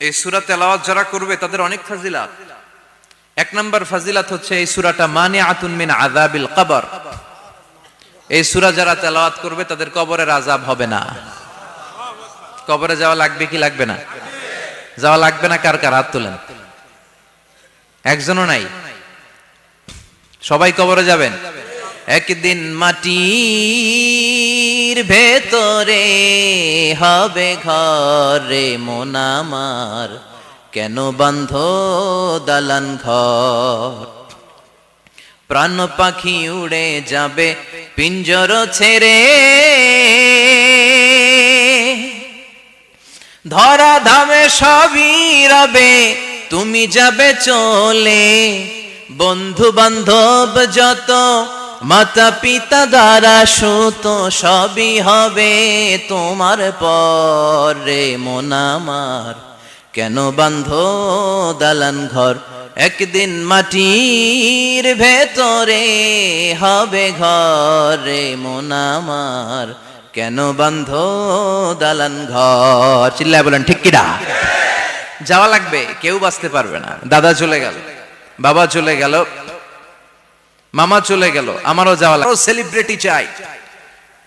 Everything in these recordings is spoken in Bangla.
এই সূরা তেলাওয়াত যারা করবে তাদের অনেক ফাজিলাত। এক নাম্বার ফাজিলাত হচ্ছে এই সূরাটা মানিআতুন মিন আযাবিল কবর। এই সূরা যারা তেলাওয়াত করবে তাদের কবরের আযাব হবে না। কবরে যাওয়া লাগবে কি লাগবে না? যাওয়া লাগবে না। কার কার হাত তোলেন? একজনও নাই। সবাই কবরে যাবেন। একদিন মাটির ভেতরে হবে ঘরে মন আমার, কেন বান্ধ দালান ঘর? প্রাণ পাখি উড়ে যাবে পিঞ্জর ছেড়ে, ধরা ধামে সবই রবে তুমি যাবে চলে। বন্ধু বান্ধব যত মাতা পিতা দ্বারা সুত সবই হবে তোমার পরে মন আমার, কেন বান্ধ দালান ঘর? একদিন মাটির ভেতরে হবে ঘরে মন আমার, কেন বান্ধ দালান ঘর? চিল্লায় বলেন ঠিক কিনা? যাওয়া লাগবে, কেউ বাঁচতে পারবে না। দাদা চলে গেল, বাবা চলে গেল, মামা চলে গেল, আমারও যাওয়া লাগবে। সেলিব্রিটি চাই,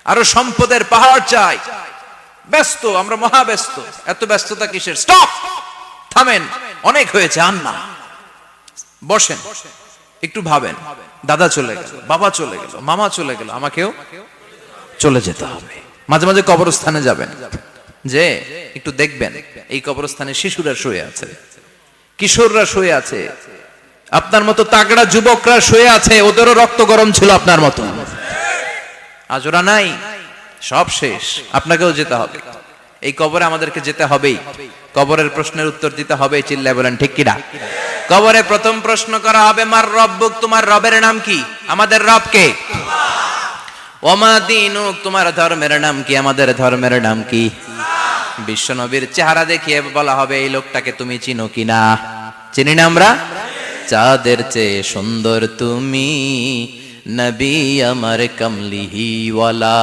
আরো সম্পদের পাহাড় চাই। ব্যস্ত, আমরা মহা ব্যস্ত। এত ব্যস্ততা কিসের? স্টপ, থামেন, অনেক হয়েছে। আন্না বসেন, একটু ভাবেন। দাদা চলে গেল, বাবা চলে গেল, মামা চলে গেল, আমাকেও চলে যেতে হবে। মাঝে মাঝে কবরস্থানে যাবেন, যে একটু দেখবেন এই কবরস্থানে শিশুরা শুয়ে আছে, কিশোররা শুয়ে আছে, আপনার মতো তাগড়া যুবকরা শুয়ে আছে, ওদেরও রক্ত গরম ছিল আপনার মতো। আজ ওরা নাই, সব শেষ। আপনাকেও যেতে হবে। এই কবরে আমাদেরকে যেতে হবেই। কবরের প্রশ্নের উত্তর দিতে হবে। চিল্লায় বলেন ঠিক কিনা? কবরে প্রথম প্রশ্ন করা হবে, মার রব্বুক, তোমার রবের নাম কি? আমাদের রব কে? ওমা দীনুক, তোমার ধর্মের নাম কি? আমাদের ধর্মের নাম কি? বিশ্বনবীর চেহারা দেখিয়ে বলা হবে, এই লোকটাকে তুমি চিনো কিনা? চিনি না আমরা? চাঁদের চেয়ে সুন্দর তুমি, নবী আমার কমলিহি ওয়ালা,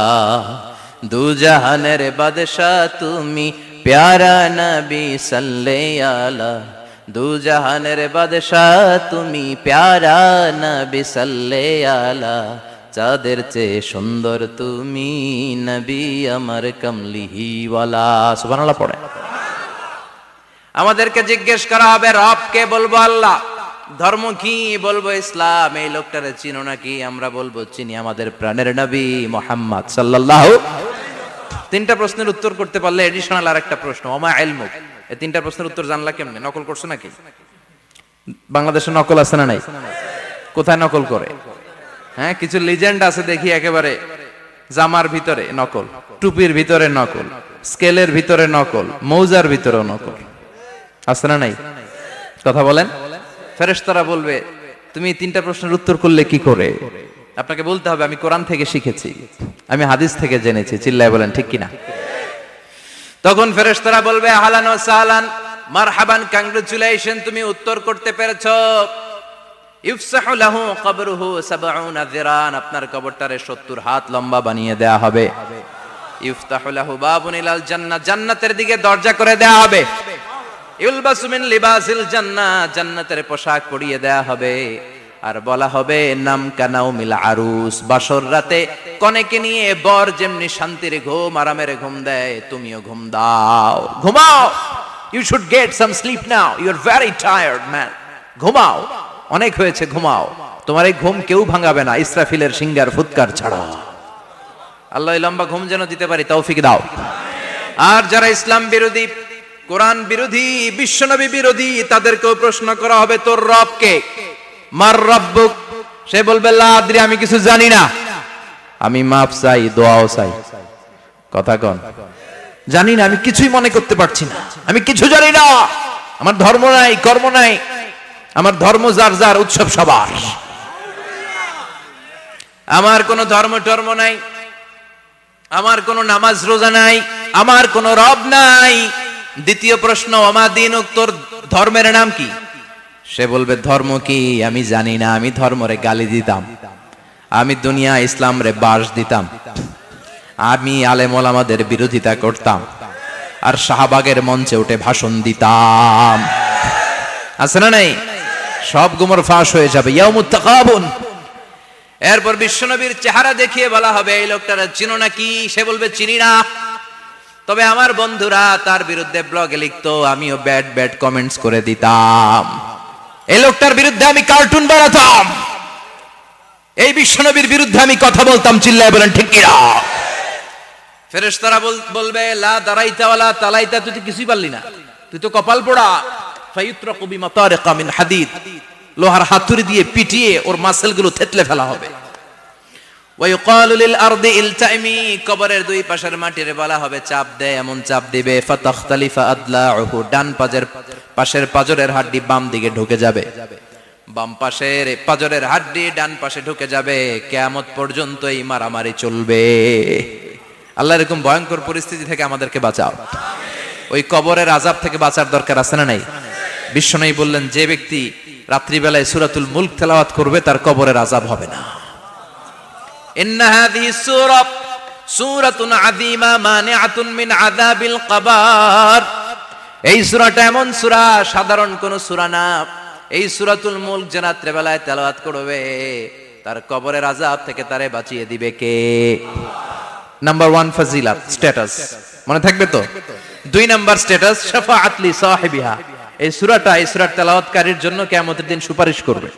দু জাহানের বাদশাহ তুমি, প্যারা নবী সাল্লাল্লাহু আলা, দু জাহানের বাদশাহ তুমি, প্যারা নবী সাল্লাল্লাহু আলা, চাঁদের চেয়ে সুন্দর তুমি, নবী আমার কমলিহি ওয়ালা। সুবহানাল্লাহ পড়ে। আমাদেরকে জিজ্ঞেস করা হবে, রব কে? বলবো আল্লাহ। ধর্ম কি? বলবো ইসলাম। এই লোকটারে চিনো নাকি? আমরা বলবো চিনি, আমাদের প্রাণের নবী মুহাম্মদ সাল্লাল্লাহু। তিনটা প্রশ্নের উত্তর করতে পারলে এডিশনাল আর একটা প্রশ্ন, ওমা ইলমুক। এই তিনটা প্রশ্নের উত্তর জানলা কেমনে? নকল করছো নাকি? বাংলাদেশে নকল আছে না নাই? কোথায় নকল করে? হ্যাঁ, কিছু লিজেন্ড আছে দেখি, একেবারে জামার ভিতরে নকল, টুপির ভিতরে নকল, স্কেলের ভিতরে নকল, মৌজার ভিতরে নকল। আছে না নাই? কথা বলেন। ফেরেশতারা বলবে, তুমি তিনটা প্রশ্নের উত্তর করলে কি করে? আপনাকে বলতে হবে, আমি কোরআন থেকে শিখেছি, আমি হাদিস থেকে জেনেছি। চিল্লায় বলেন ঠিক কিনা? তখন ফেরেশতারা বলবে, আহলান ওয়া সাহলান, মারহাবান, কংগ্রাচুলেশন, তুমি উত্তর করতে পেরেছো। ইফসাহু লাহু কবরুহু ৭০ যিরান, আপনার কবরটারে ৭০ হাত লম্বা বানিয়ে দেয়া হবে। ইফতাহু লাহু বাবুন ইলাল জান্নাহ, জান্নাতের দিকে দরজা করে দেয়া হবে। ইউলবাসু মিন লিবাসিল জান্নাহ, জান্নাতের পোশাক পরিয়ে দেয়া হবে। আর বলা হবে, নাম কানাউমিল আরুস, বাসর রাতে কনেকে নিয়ে বর যেমনি শান্তির ঘুম, আরামের ঘুম দেয়, তুমিও ঘুম দাও, ঘুমাও। You should get some sleep now, you are very tired man. ঘুমাও, অনেক হয়েছে, ঘুমাও। তোমার এই ঘুম কেউ ভাঙাবে না, ইসরাফিলের সিঙ্গার ফুৎকার ছাড়া। আল্লাহ লম্বা ঘুম যেন দিতে পারি, তৌফিক দাও। আর যারা ইসলাম বিরোধী, কোরআন বিরোধী, বিশ্বনবী বিরোধী, তাদেরকেও প্রশ্ন করা হবে, তোর রব কে? মার রব্বুক। সে বলবে, লা আদরি, আমি কিছু জানি না। আমি মাফ চাই, দোয়াও চাই। কথা কন, জানি না, আমি কিছুই মনে করতে পারছি না, আমি কিছু জানি না। আমার ধর্ম নাই, কর্ম নাই, আমার ধর্ম যার যার, উৎসব সবার। আমার কোনো ধর্ম টর্ম নাই, আমার কোনো নামাজ রোজা নাই, আমার কোনো রব নাই। দ্বিতীয় প্রশ্ন, ওমা দীনুক, তোর ধর্মের নাম কি? সে বলবে, ধর্ম কি? আমি জানি না, আমি ধর্মরে গালি দিতাম, আমি দুনিয়া ইসলাম রে বাস দিতাম, আমি আলেম ওলামাদের বিরোধিতা করতাম, আর শাহবাগের মঞ্চে উঠে ভাষণ দিতাম। আছে না নাই? সব গুমর ফাঁস হয়ে যাবে। ইয়াউমুত তাকাবুন। এরপর বিশ্বনবীর চেহারা দেখিয়ে বলা হবে এই লোকটারা চিনো নাকি? সে বলবে চিনি না, তবে আমার বন্ধুরা তার বিরুদ্ধে ব্লগে লিখতো, আমিও ব্যাড ব্যাড কমেন্টস করে দিতাম। এই লোকটার বিরুদ্ধে আমি কার্টুন বানাতাম, এই বিশ্বনবীর বিরুদ্ধে আমি কথা বলতাম। চিল্লায় বলেন ঠিক কি না? ফেরেশতারা বলবে লা দারাইতা ওয়ালা তালাইতা, তুই তো কিছুই পারলি না, তুই তো কপাল পোড়া। ফায়ুতরাকু বিমাতারিকা মিন হাদিদ, লোহার হাতুড়ি দিয়ে পিটিয়ে ওর মাসেলগুলো থেতলে ফেলা হবে। ওয়া ইউকালু লিল আরদি ইলতাইমি, কবরের দুই পাশের মাটির বলা হবে চাপ দে, এমন চাপ দিবে ফাতাখতালিফা আদলাউহু, ডান পাশের পাজরের হাড্ডি বাম দিকে ঢুকে যাবে, বাম পাশের পাজরের হাড্ডি ডান পাশে ঢুকে যাবে। কিয়ামত পর্যন্ত এই মারামারি চলবে। আল্লাহ এরকম ভয়ঙ্কর পরিস্থিতি থেকে আমাদেরকে বাঁচাও। ওই কবরের আযাব থেকে বাঁচার দরকার আছে না নাই? বিশ্বনবী বললেন যে ব্যক্তি রাত্রিবেলায় সূরাতুল মুলক তেলাওয়াত করবে তার কবরের আযাব হবে না। ইন্না হাযিহি সূরাতুন আযীমা মানিআতুন মিন আযাবিল কবর। এই সূরাটা এমন সূরা, সাধারণ কোন সূরা না। এই সূরাতুল মুলক যে রাত্রিবেলায় তেলাওয়াত করবে তার কবরের আযাব থেকে তারে বাঁচিয়ে দিবে কে? নাম্বার 1 ফাজিলাত, স্ট্যাটাস মনে থাকবে তো। 2 নাম্বার স্ট্যাটাস শাফাআত লি সাহিবিহা, এই সূরাটা এই সূরার তেলাওয়াতকারীর জন্য কিয়ামতের দিন সুপারিশ করবে।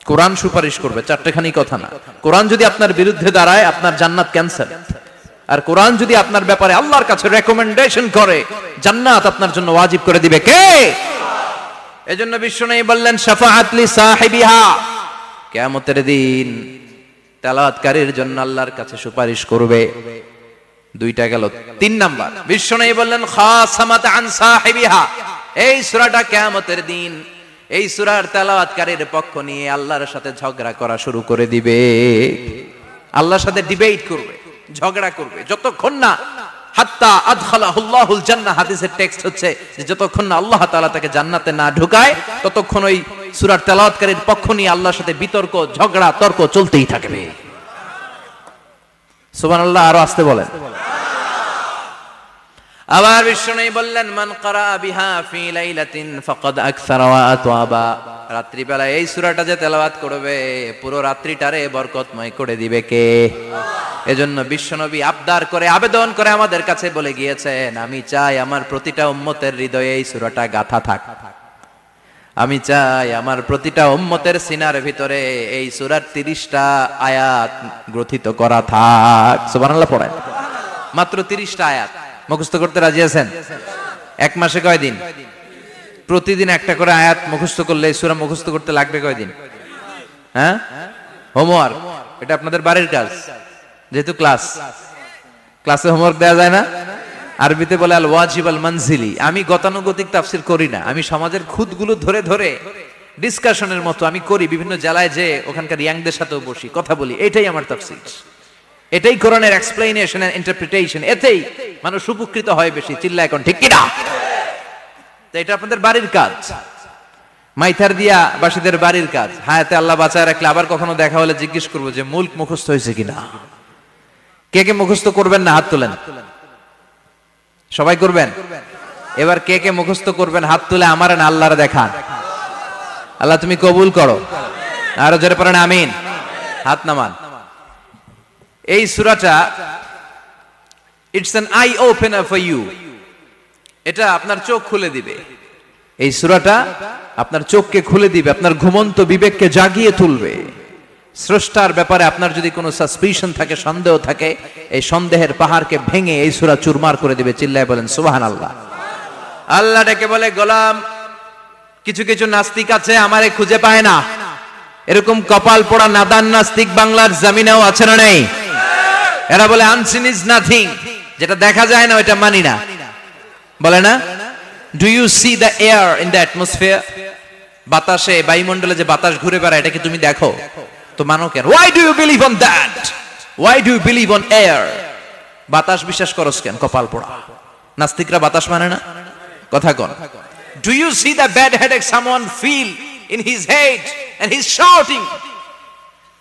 কোরআন সুপারিশ করবে, চারটেখানি কথা না। কোরআন যদি আপনার বিরুদ্ধে দাঁড়ায় আপনার জান্নাত ক্যান্সেল, আর কোরআন যদি আপনার ব্যাপারে আল্লাহর কাছে রেকমেন্ডেশন করে জান্নাত আপনার জন্য ওয়াজিব করে দিবে কে? এজন্য বিশ্বনবী বললেন শাফাআত লি সাহিবিহা, কিয়ামতের দিন তেলাওয়াতকারীর জন্য আল্লাহর কাছে সুপারিশ করবে। 2টা গেল। 3 নাম্বার বিশ্বনবী বললেন খাসামাত আন সাহিবিহা, এই সূরাটা কিয়ামতের দিন এই সূরার তেলাওয়াতকারীর পক্ষ নিয়ে আল্লাহর সাথে ঝগড়া করা শুরু করে দিবে। আল্লাহর সাথে ডিবেট করবে, ঝগড়া করবে, যতক্ষণ না হাত্তা আদখালাহুল্লাহুল জান্নাহ। হাদিসের টেক্সট হচ্ছে যে যতক্ষণ না আল্লাহ তাআলা তাকে জান্নাতে না ঢুকায় ততক্ষণ ওই সূরার তেলাওয়াতকারীর পক্ষ নিয়ে আল্লাহর সাথে বিতর্ক, ঝগড়া, তর্ক চলতেই থাকবে। সুবহানাল্লাহ। আরো আস্তে বলেন। আবার বিশ্বনবী বললেন মান ক্বারা বিহা ফি লাইলাতিন ফাকাদ আকসারা ওয়া আতওয়াবা, রাত্রিবেলা এই সূরাটা যে তেলাওয়াত করবে পুরো রাত্রিটারে বরকতময় করে দিবে কে? এজন্য বিশ্বনবী আবদার করে, আবেদন করে আমাদের কাছে বলে গিয়েছেন, আমি চাই আমার প্রতিটা উম্মতের হৃদয়ে এই সূরাটা গাঁথা থাক। আমি চাই আমার প্রতিটা উম্মতের সিনার ভিতরে এই সূরার 30টা আয়াত গ্রথিত করা থাক। সুবহানাল্লাহ পড়েন। মাত্র 30টা আয়াত মুখস্থ করতে রাজি আছেন? 1 মাসে কয়দিন? প্রতিদিন একটা করে আয়াত মুখস্থ করলে এই সূরা মুখস্থ করতে লাগবে কয়দিন? হ্যাঁ, হোমওয়ার্ক। এটা আপনাদের বাড়ির কাজ, যেহেতু ক্লাসে হোমওয়ার্ক দেওয়া যায় না। আরবিতে বলে আল ওয়াজিব আল মানজিলি। আমি গতানুগতিক তাফসীর করি না, আমি সমাজের খুঁতগুলো ধরে ধরে ডিসকাশনের মতো আমি করি। বিভিন্ন জেলায় যে ওখানকার ইয়াংদের সাথেও বসি, কথা বলি। এটাই আমার তাফসীর, এটাই কোরআনের এক্সপ্লেনেশন এন্ড ইন্টারপ্রিটেশন। এতেই মানুষ উপকৃত হয় বেশি। চিল্লা এখন ঠিক কি না? তো এটা আপনাদের বাড়ির কাজ, মাইথার দিয়া বাসীদের বাড়ির কাজ। হায়াতে আল্লাহ বাঁচায় রাখলে আবার কখনো দেখা হলে জিজ্ঞেস করবো যে মুলক মুখস্থ হয়েছে কিনা। কে কে মুখস্থ করবেন না হাত তোলেন। সবাই করবেন। এবার কে কে মুখস্থ করবেন হাত তুলে আমার না আল্লাহর দেখান। আল্লাহ তুমি কবুল করো। আরো জোরে পড়েন আমিন। হাত নামান। এই সূরাটা it's an eye opener for you, এটা আপনার চোখ খুলে দিবে। এই সূরাটা আপনার চোখকে খুলে দিবে, আপনার ঘুমন্ত বিবেককে জাগিয়ে তুলবে। স্রষ্টার ব্যাপারে আপনার যদি কোনো সাসপিশন থাকে, সন্দেহ থাকে, এই সন্দেহের পাহাড়কে ভেঙে এই সূরা চুরমার করে দিবে। চিল্লায় বলেন সুবহানাল্লাহ। আল্লাহ ডেকে বলে গোলাম, কিছু কিছু নাস্তিক আছে আমারে খুঁজে পায় না, এরকম কপাল পোড়া নাদান নাস্তিক বাংলার জমিনেও আছে না নেই? এরা বলে আনসিন ইজ নাথিং, যেটা দেখা যায় না ওটা মানি না, বলে না? Do you see the air in the atmosphere? বাতাসে, বায়ুমণ্ডলে যে বাতাস ঘুরে বেড়ায় এটা কি তুমি দেখো? তো মানো কেন? Why do you believe on that? Why do you believe on air? বাতাস বিশ্বাস করস কেন? কপাল পোড়া নাস্তিকরা বাতাস মানে না। কথা কোন? Do you see the bad headache someone feel in his head and he's shouting?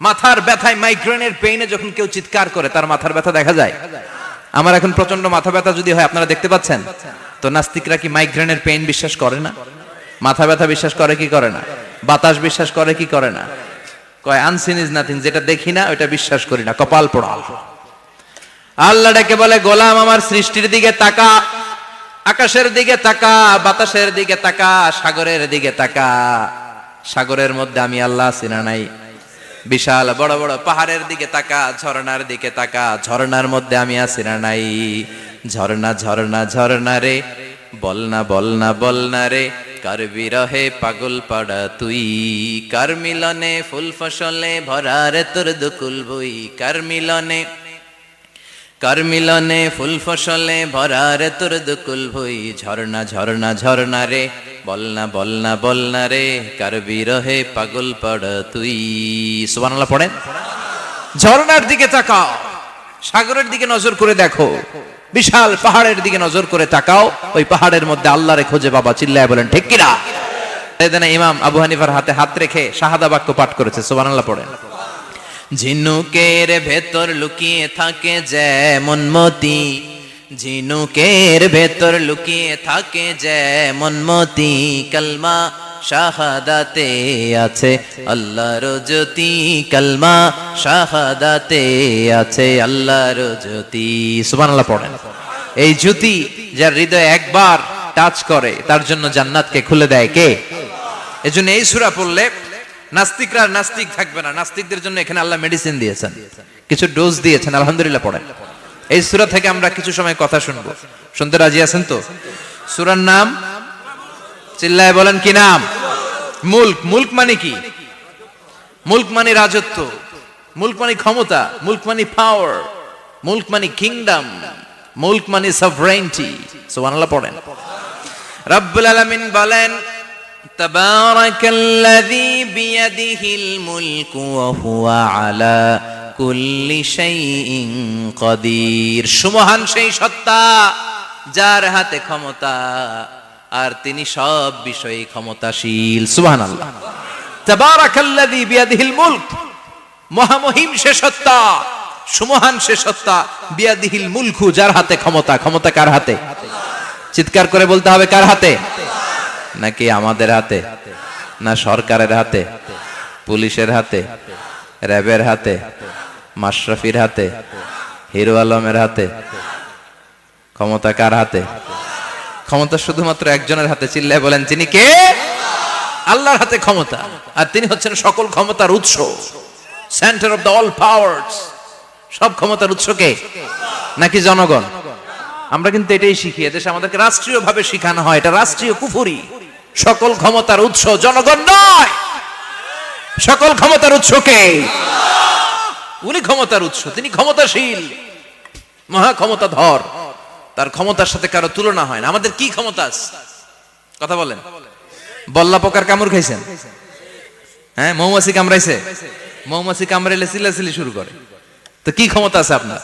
মাথার ব্যথায়, মাইগ্রেনের পেইনে যখন কেউ চিৎকার করে তার মাথার ব্যথা দেখা যায়? আমার এখন প্রচন্ড মাথা ব্যথা যদি হয়, আপনারা দেখতে পাচ্ছেন তো, নাস্তিকরা কি মাইগ্রেনের পেইন বিশ্বাস করে না? মাথা ব্যথা বিশ্বাস করে কি করে না? বাতাস বিশ্বাস করে কি করে না? কয় আনসিন ইজ নাথিং, যেটা দেখি না ওটা বিশ্বাস করি না, কপাল পোড়া। আল্লাহ ডেকে বলে, গোলাম আমার সৃষ্টির দিকে তাকা, আকাশের দিকে তাকা, বাতাসের দিকে তাকা, সাগরের দিকে তাকা। সাগরের মধ্যে আমি আল্লাহ আছি না নাই? বিশাল বড় বড় পাহাড়ের দিকে তাকা, ঝর্ণার দিকে তাকা, ঝর্ণার মধ্যে আমি আছি না নাই? ঝর্ণা ঝর্ণা ঝর্ণা রে, বলনা বলনা বলনা রে, কার বিরহে পাগল পাড়া তুই, কার মিলনে ফুল ফসলে ভরা রে তোর দুকুল বই, কার মিলনে ফুল ফসলে ভরা রে তোর দুকুল ভই। ঝর্ণা ঝর্ণা ঝর্ণা রে, বলনা বলনা বলনা রে, কার বিরহে পাগল পাড়া তুই। সুবহানাল্লাহ পড়েন। ঝর্ণার দিকে তাকাও, সাগরের দিকে নজর করে দেখো, বিশাল পাহাড়ের দিকে নজর করে তাকাও, ওই পাহাড়ের মধ্যে আল্লাহরে খুঁজে পাবা। চিল্লায় বলেন ঠিক কিনা? ইমাম আবু হানিফার হাতে হাত রেখে শাহাদা বাক্য পাঠ করেছে। সুবহানাল্লাহ পড়েন। ঝিনুকের ভেতর লুকিয়ে থাকে যেমন মতি, ঝিনুকের ভেতর লুকিয়ে থাকে যেমন মতি, কালমা শাহাদাতে আছে আল্লাহর জ্যোতি, কালমা শাহাদাতে আছে আল্লাহর জ্যোতি। সুবহানাল্লাহ পড়েন। এই জ্যোতি যার হৃদয়ে একবার টাচ করে তার জন্য জান্নাতকে খুলে দেয় কে? এজন্য এই সূরা পড়লে নাস্তিকরা নাস্তিক থাকবে না। নাস্তিকদের জন্য এখানে আল্লাহ মেডিসিন দিয়েছেন, কিছু ডোজ দিয়েছেন। আলহামদুলিল্লাহ পড়েন। এই সূরা থেকে আমরা কিছু সময় কথা শুনবো, শুনতে রাজি আছেন তো? সূরার নাম চিল্লায় বলেন কি নাম? মুলক। মুলক মানে কি? মুলক মানে রাজত্ব, মুলক মানে ক্ষমতা, মুলক মানে পাওয়ার, মুলক মানে কিংডম, মুলক মানে সভরেইনটি। সুবহানাল্লাহ পড়েন। রব্বুল আলামিন বলেন, তাবারাকাল্লাযী বিয়াদিহিল মুলকু ওয়া হুয়া আলা কুল্লি শাইইন কাদির। সুমহান সেই সত্তা যার হাতে ক্ষমতা, আর তিনি সব বিষয়ে ক্ষমতাশীল। সুবহানাল্লাহ। তাবারাকাল্লাযী বিয়াদিহিল মুলক, মহামহিম সে সত্তা, সুমহান সে সত্তা, বিয়াদিহিল মুলকু, যার হাতে ক্ষমতা। ক্ষমতা কার হাতে? চিৎকার করে বলতে হবে, কার হাতে? নাকি আমাদের হাতে? না সরকারের হাতে, পুলিশের হাতে, র্যাবের হাতে, মাশরাফির হাতে, হিরো আলমের হাতে? ক্ষমতা কার হাতে? ক্ষমতা শুধুমাত্র একজনের হাতে। চিল্লায় বলেন তিনি কে? আল্লাহর হাতে ক্ষমতা, আর তিনি হচ্ছেন সকল ক্ষমতার উৎস, centre of the all powers. সব ক্ষমতার উৎস কে? নাকি জনগণ? আমরা কিন্তু এটাই শিখি, এদেশে আমাদেরকে রাষ্ট্রীয় ভাবে শিখানো হয়, এটা রাষ্ট্রীয় কুফরি। সকল ক্ষমতার উৎস জনগণ নয়, সকল ক্ষমতার উৎস কে? উনি ক্ষমতার উৎস, তিনি ক্ষমতাশীল, মহা ক্ষমতাধর, তার ক্ষমতার সাথে কারো তুলনা হয় না। আমাদের কি ক্ষমতা আছে? কথা বলেন। বল্লা পোকার কামড় খাইছেন? হ্যাঁ, মৌমাছি কামড়াইছে? মৌমাছি কামড়াইলে চিল্লাচিল্লি শুরু করে, তো কি ক্ষমতা আছে আপনার?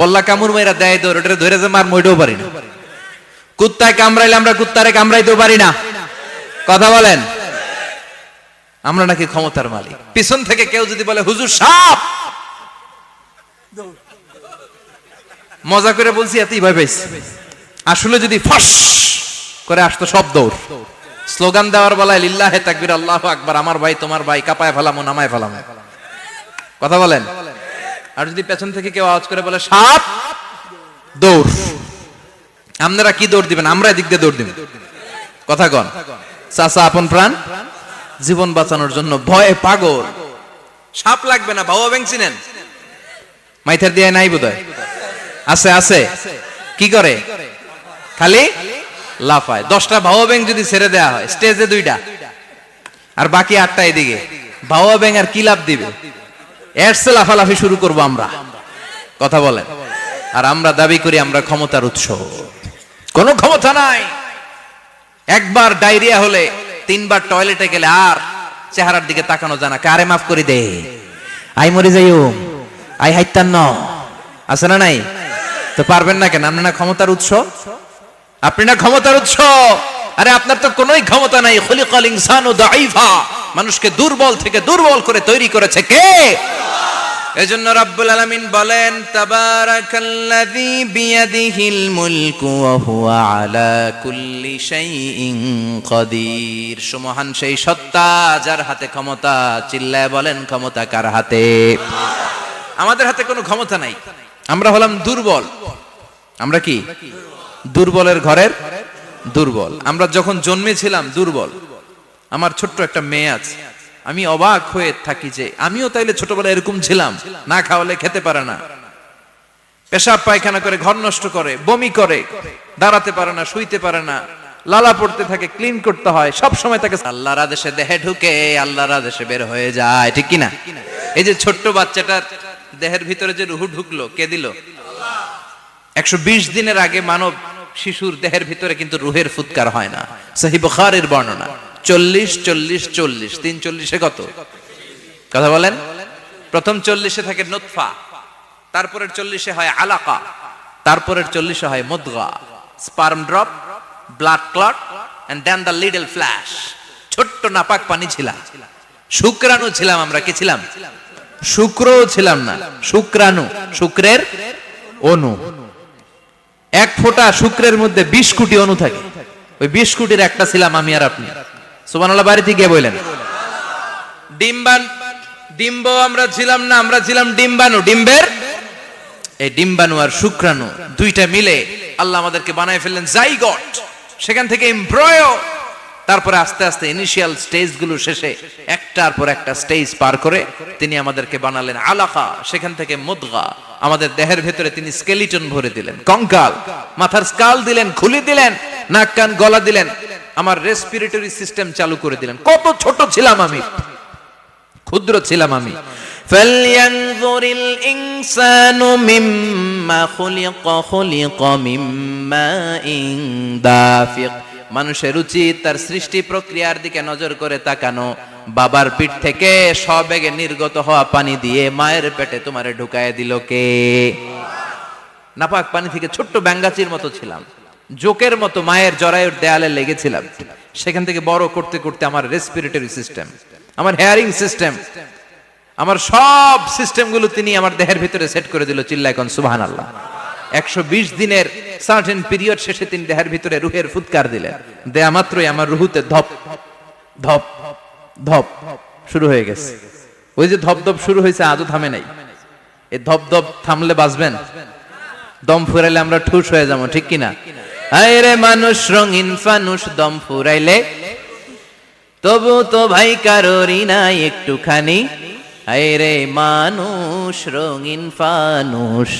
বল্লা কামড় মেয়েরা দেয় দৌড়, ওটা ধরে যে মার মইটাও পারি না। কুত্তায় কামড়াইলে আমরা কুত্তারে কামড়াইতেও পারি না। কথা বলেন। আমরা নাকি ক্ষমতার মালিক। পিছন থেকে কেউ যদি বলে হুজুর সাপ, মজা করে বলছি এতই ভয় পাইছি, আসলে যদি ফাঁস করে আসতো সব দৌড়। স্লোগান দেওয়ার বেলায় লিল্লাহে তাকবীর, আল্লাহু আকবার, আমার ভাই তোমার ভাই, কাপায় ফেলামো নামায় ফেলামো। কথা বলেন। আর যদি পেছন থেকে কেউ আওয়াজ করে বলে সাপ, দৌড়। আপনারা কি দৌড় দিবেন? আমরা এদিক দিয়ে দৌড় দিব। কথা কন। চাচা আপন প্রাণ, জীবন বাঁচানোর জন্য ভয়ে পাগল। সাপ লাগবে না, ভাওয়া ব্যাং চিনেন? মাইথার দিয়ে নাই বোধহয়, আছে আছে। কি করে? খালি লাফায়। 10টা ভাওয়া ব্যাং যদি ছেড়ে দেওয়া হয়, স্টেজে 2টা আর বাকি 8টা এদিকে, ভাওয়া ব্যাং আর কি লাভ দিবে? এরসে লাফালাফি শুরু করবো আমরা। কথা বলেন। আর আমরা দাবি করি আমরা ক্ষমতার উৎস। কোনো ক্ষমতা নাই। একবার ডায়রিয়া হলে 3বার টয়লেটে গেলে আর চেহারার দিকে তাকানো যায় না। কারে মাফ করে দে, আই মরে যাইও, আই হাইতান ন, আছে না নাই? তো পারবেন না কেন? আপনি না ক্ষমতার উৎস, আপনি না ক্ষমতার উৎস। আরে আপনার তো কোনোই ক্ষমতা নাই। খুলিকাল ইনসানু দাঈফা, মানুষকে দুর্বল থেকে দুর্বল করে তৈরি করেছে কে? এজন্য রাব্বুল আলামিন বলেন তাবারাকাল্লাযী বিয়াদিহিল মুলকু ওয়া হুয়া আলা কুল্লি শাইইন কাদির। সুমহান সেই সত্তা যার হাতে ক্ষমতা। চিল্লায় বলেন ক্ষমতা কার হাতে? আমাদের হাতে কোনো ক্ষমতা নাই। আমরা হলাম দুর্বল। আমরা কি দুর্বলের ঘরের দুর্বল। আমরা যখন জন্মেছিলাম দুর্বল। আমার ছোট্ট একটা মেয়ে আছে, আমি অবাক হয়ে থাকি যে আমিও তাইলে ছোটবেলায় এরকম ছিলাম, না খাওয়ালে খেতে পারে না, পেশাব পায়খানা করে, ঘর নষ্ট করে, বমি করে, দাঁড়াতে পারে না, শুইতে পারে না, লালা পড়তে থাকে, ক্লিন করতে হয়, সব সময় তাকে আল্লাহর আদেশে দেহে ঢুকে, আল্লাহর আদেশে বের হয়ে যায়, ঠিক কি না? এই যে ছোট্ট বাচ্চাটার দেহের ভিতরে যে রুহু ঢুকলো, কে দিল? 120 দিনের আগে মানব শিশুর দেহের ভিতরে কিন্তু রুহের ফুৎকার হয় না। সহিহ বুখারীর বর্ণনা 40 40 40 340 কত কথা বলেন? প্রথম 40 থাকে নুতফা, তারপরের 40 হয় আলাকা, তারপরের 40 হয় মুদগা, sperm drop, blood clot and then the little flash. ছোট্ট নাপাক পানি ছিলাম, শুক্রাণু ছিলাম আমরা। কি ছিলাম? শুক্রও ছিলাম না, শুক্রাণু, শুক্রের অণু। এক ফোঁটা শুক্রের মধ্যে 20 কোটি অণু থাকে। ওই 20 কোটির একটা ছিলাম আমি আর আপনি। সুবহানাল্লাহ বাড়িতে গিয়ে বললেন। ডিম্ব আমরা ছিলাম না, আমরা ছিলাম ডিম্বাণু। ডিম্বের এই ডিম্বাণু আর শুক্রাণু দুইটা মিলে আল্লাহ আমাদেরকে বানায় ফেললেন জাইগট, সেখান থেকে এমব্রয়ো, তারপরে আস্তে আস্তে ইনিশিয়াল স্টেজগুলো শেষে একটার পর একটা স্টেজ পার করে তিনি আমাদেরকে বানালেন আলাকা, সেখান থেকে মুদগা। আমাদের দেহের ভেতরে তিনি স্কেলিটন ভরে দিলেন, কঙ্কাল, মাথার স্কাল দিলেন, খুলি দিলেন, নাক কান গলা দিলেন, আমার রেসপিরেটরি সিস্টেম চালু করে দিলেন। কত ছোট ছিলাম আমি, ক্ষুদ্র ছিলাম আমি। ফালয়ানজুরিল ইনসানু মিম্মা খুলিকা, খুলিকা মিম্মাইন দাফিক। মানুষের উচিত তার সৃষ্টি প্রক্রিয়ার দিকে নজর করে তাকানো। বাবার পিঠ থেকে সবেগে নির্গত হওয়া পানি দিয়ে মায়ের পেটে তোমারে ঢুকায় দিল কে? নাপাক পানি থেকে ছোট্ট ব্যাঙ্গাচির মতো ছিলাম, জোকের মতো মায়ের জরায়ুর দেয়ালে লেগেছিলাম। সেখান থেকে বড় করতে করতে আমার রেসপিরেটরি সিস্টেম, আমার হেয়ারিং সিস্টেম, আমার সব সিস্টেমগুলো তিনি আমার দেহের ভিতরে সেট করে দিল। চিল্লায় কোন সুবহানাল্লাহ। 120 দিনের সার্টেন পিরিয়ড শেষে তিনি দেহের ভিতরে রুহের ফুৎকার দিলেন। দেয়া মাত্রই আমার রুহুতে ধপ ধপ ধপ শুরু হয়ে গেছে। ওই যে ধপ ধপ শুরু হয়েছে, আজও থামে নাই। এই ধপ ধপ থামলে বাঁচবেন? দম ফুরাইলে আমরা ঠুস হয়ে যাবো, ঠিক কিনা? আয় রে মানুষ রঙিন ফানুষ, দম ফুরাইলে তবু তো ভাই কারোরই নাই একটুখানি। আয় রে মানুষ রঙিন ফানুষ,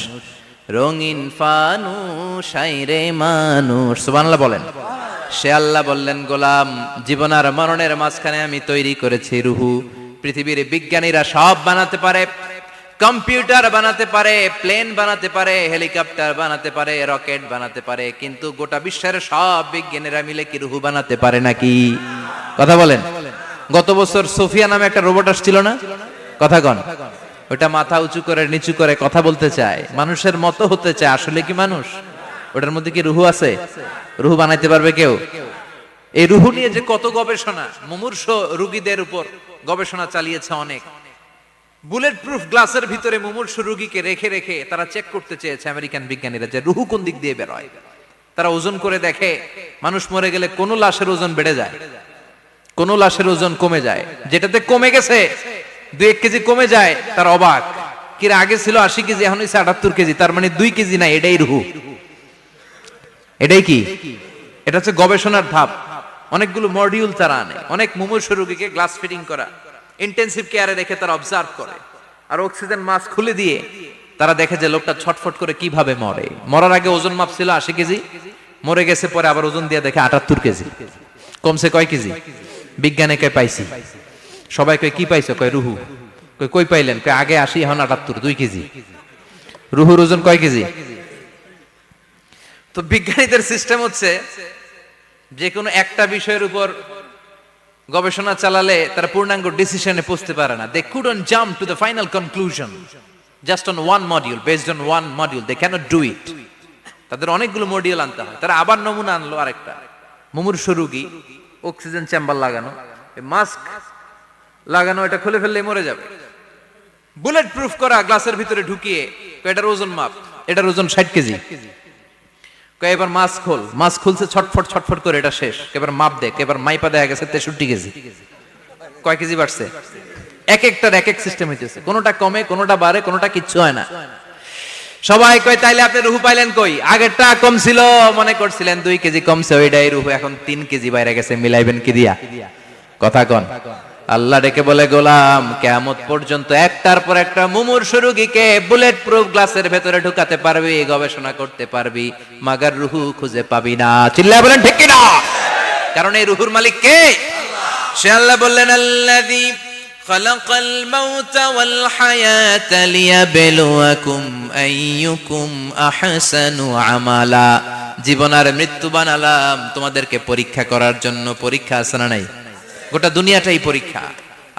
রঙিন ফানুষ, আয় রে মানুষ। সুবহানাল্লাহ বলেন। সে আল্লাহ বললেন, গোলাম, জীবন আর মরণের মাঝখানে আমি তৈরি করেছি রুহু। পৃথিবীর বিজ্ঞানীরা সব বানাতে পারে, কম্পিউটার বানাতে পারে, প্লেন বানাতে পারে, হেলিকপ্টার বানাতে পারে, রকেট বানাতে পারে, কিন্তু গোটা বিশ্বের সব বিজ্ঞানীরা মিলে কি রুহু বানাতে পারে নাকি? কথা বলেন। গত বছর সোফিয়া নামে একটা রোবট আসছিল না? কথা কন। ওটা মাথা উঁচু করে নিচু করে কথা বলতে চায়, মানুষের মতো হতে চায়। আসলে কি মানুষ? ওটার মধ্যে কি রুহু আছে? রুহু বানাইতে পারবে কেউ? এই রুহু নিয়ে যে কত গবেষণা, মুমূর্ষ রোগীদের উপর গবেষণা চালিয়েছে অনেক। বুলেট প্রুফ গ্লাসের ভিতরে মুমূর্ষ রোগীকে রেখে রেখে তারা চেক করতে চেয়েছে আমেরিকান বিজ্ঞানীরা যে রুহু কোন দিক দিয়ে বের হয়। তারা ওজন করে দেখে, মানুষ মরে গেলে কোন লাশের ওজন বেড়ে যায়, কোন লাশের ওজন কমে যায়। যেটাতে কমে গেছে 2-1 কেজি কমে যায়, তার অবাক। কি আগে ছিল 80 কেজি, এখন হইছে 78 কেজি, তার মানে 2 কেজি না, এটাই রুহু। এটাই কি? এটা হচ্ছে গবেষণার ধাপ। অনেকগুলো মডিউল তারা আনে, অনেক মুমূর্ষ রোগীকে গ্লাস ফিটিং করা, ইন্টেনসিভ কেয়ারে রেখে তারা অবজার্ভ করে, আর অক্সিজেন মাস্ক খুলে দিয়ে তারা দেখে যে লোকটা ছটফট করে কিভাবে মরে। মরার আগে ওজন মাপ ছিল 80 কেজি, মরে গেছে পরে আবার ওজন দিয়ে দেখে 78 কেজি। কমছে কয় কেজি? বিজ্ঞানে কয় পাইছি। সবাই কয় কি পাইছো? কয় রুহু। কই পাইলেন? কয় আগে 80, এখন 78, 2 কেজি। রুহুর ওজন কয় কেজি? তো বিজ্ঞানীদের সিস্টেম হচ্ছে যে কোনো একটা বিষয়ের উপর গবেষণা চালালে তারা পূর্ণাঙ্গ ডিসিশনে পৌঁছতে পারে না। They couldn't jump to the final conclusion just on one module, based on one module. They cannot do it. তাদের অনেকগুলো মডিউল আনতে হয়। তারা আবার নমুনা আনলো আরেকটা। মুমূর্ষ রোগী, অক্সিজেন চেম্বার লাগানো, মাস্ক লাগানো, এটা খুলে ফেললে মরে যাবে। বুলেট প্রুফ করা গ্লাসের ভিতরে ঢুকিয়ে এটার ওজন মাপ, এটার ওজন 60 কেজি। এবার মাছ খোল, মাছ খুলছে ছটফট ছটফট করে, এটা শেষ। এবার মাপ দেখ, এবার মাইপা দেখা গেছে 63 কেজি। কয় কেজি বাড়ছে? এক একটার এক এক সিস্টেম হইতেছে, কোনোটা কমে, কোনোটা বাড়ে, কোনোটা কিচ্ছু হয় না। সবাই কয় তাইলে আপনি রুহু পাইলেন কই? আগেরটা কম ছিল, মনে করছিলেন 2 কেজি কমছে, ওইটাই রুহু, এখন 3 কেজি বাইরে গেছে, মিলাইবেন কি দিয়া? কথা কন। আল্লাহ ডেকে বলে, গোলাম কিয়ামত পর্যন্ত একটার পর একটা মুমূর্ষু রোগীকে বুলেট প্রুফ গ্লাসের ভেতরে ঢুকাতে পারবি, গবেষণা করতে পারবি, মাগার রুহু খুঁজে পাবি না। চিল্লায় বলেন ঠিক কি না? কারণ এই রুহুর মালিক কে? সে আল্লাহ বললেন, আল্লাযী খালাকাল মাউতা ওয়াল হায়াতা লিয়াবলুয়াকুম আইয়ুকুম আহসানু আমালা। জীবন আর মৃত্যু বানালাম তোমাদেরকে পরীক্ষা করার জন্য। পরীক্ষা আছে না নাই? গোটা দুনিয়াটাই পরীক্ষা।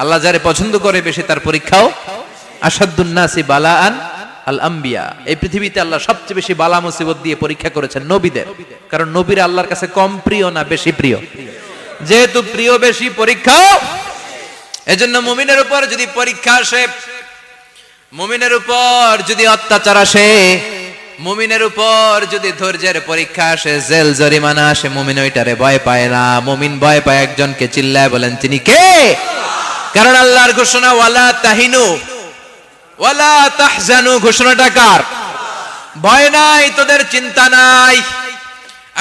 আল্লাহ যারে পছন্দ করে বেশি তার পরীক্ষাও। আসাদুন নাসি বালাআন আল আম্বিয়া। এই পৃথিবীতে আল্লাহ সবচেয়ে বেশি বালা মুসিবত দিয়ে পরীক্ষা করেছেন নবীদের। কারণ নবীরা আল্লাহর কাছে কম প্রিয় না বেশি প্রিয়? যেহেতু প্রিয় বেশি, পরীক্ষাও। এজন্য মুমিনের উপর যদি পরীক্ষা আসে, মুমিনের উপর যদি অত্যাচার আসে, মুমিনের উপর যদি ধৈর্যের পরীক্ষা আসে, জেল জরিমানা আসে, মুমিন ওইটারে ভয় পায় না। মুমিন ভয় পায় একজনকে। চিল্লায় বলেন তিনি কে? কারণ আল্লাহর ঘোষণা, ওয়ালা তাহিনু ওয়ালা তাহজানু। ঘোষণাটা কার? ভয় নাই, তোদের চিন্তা নাই।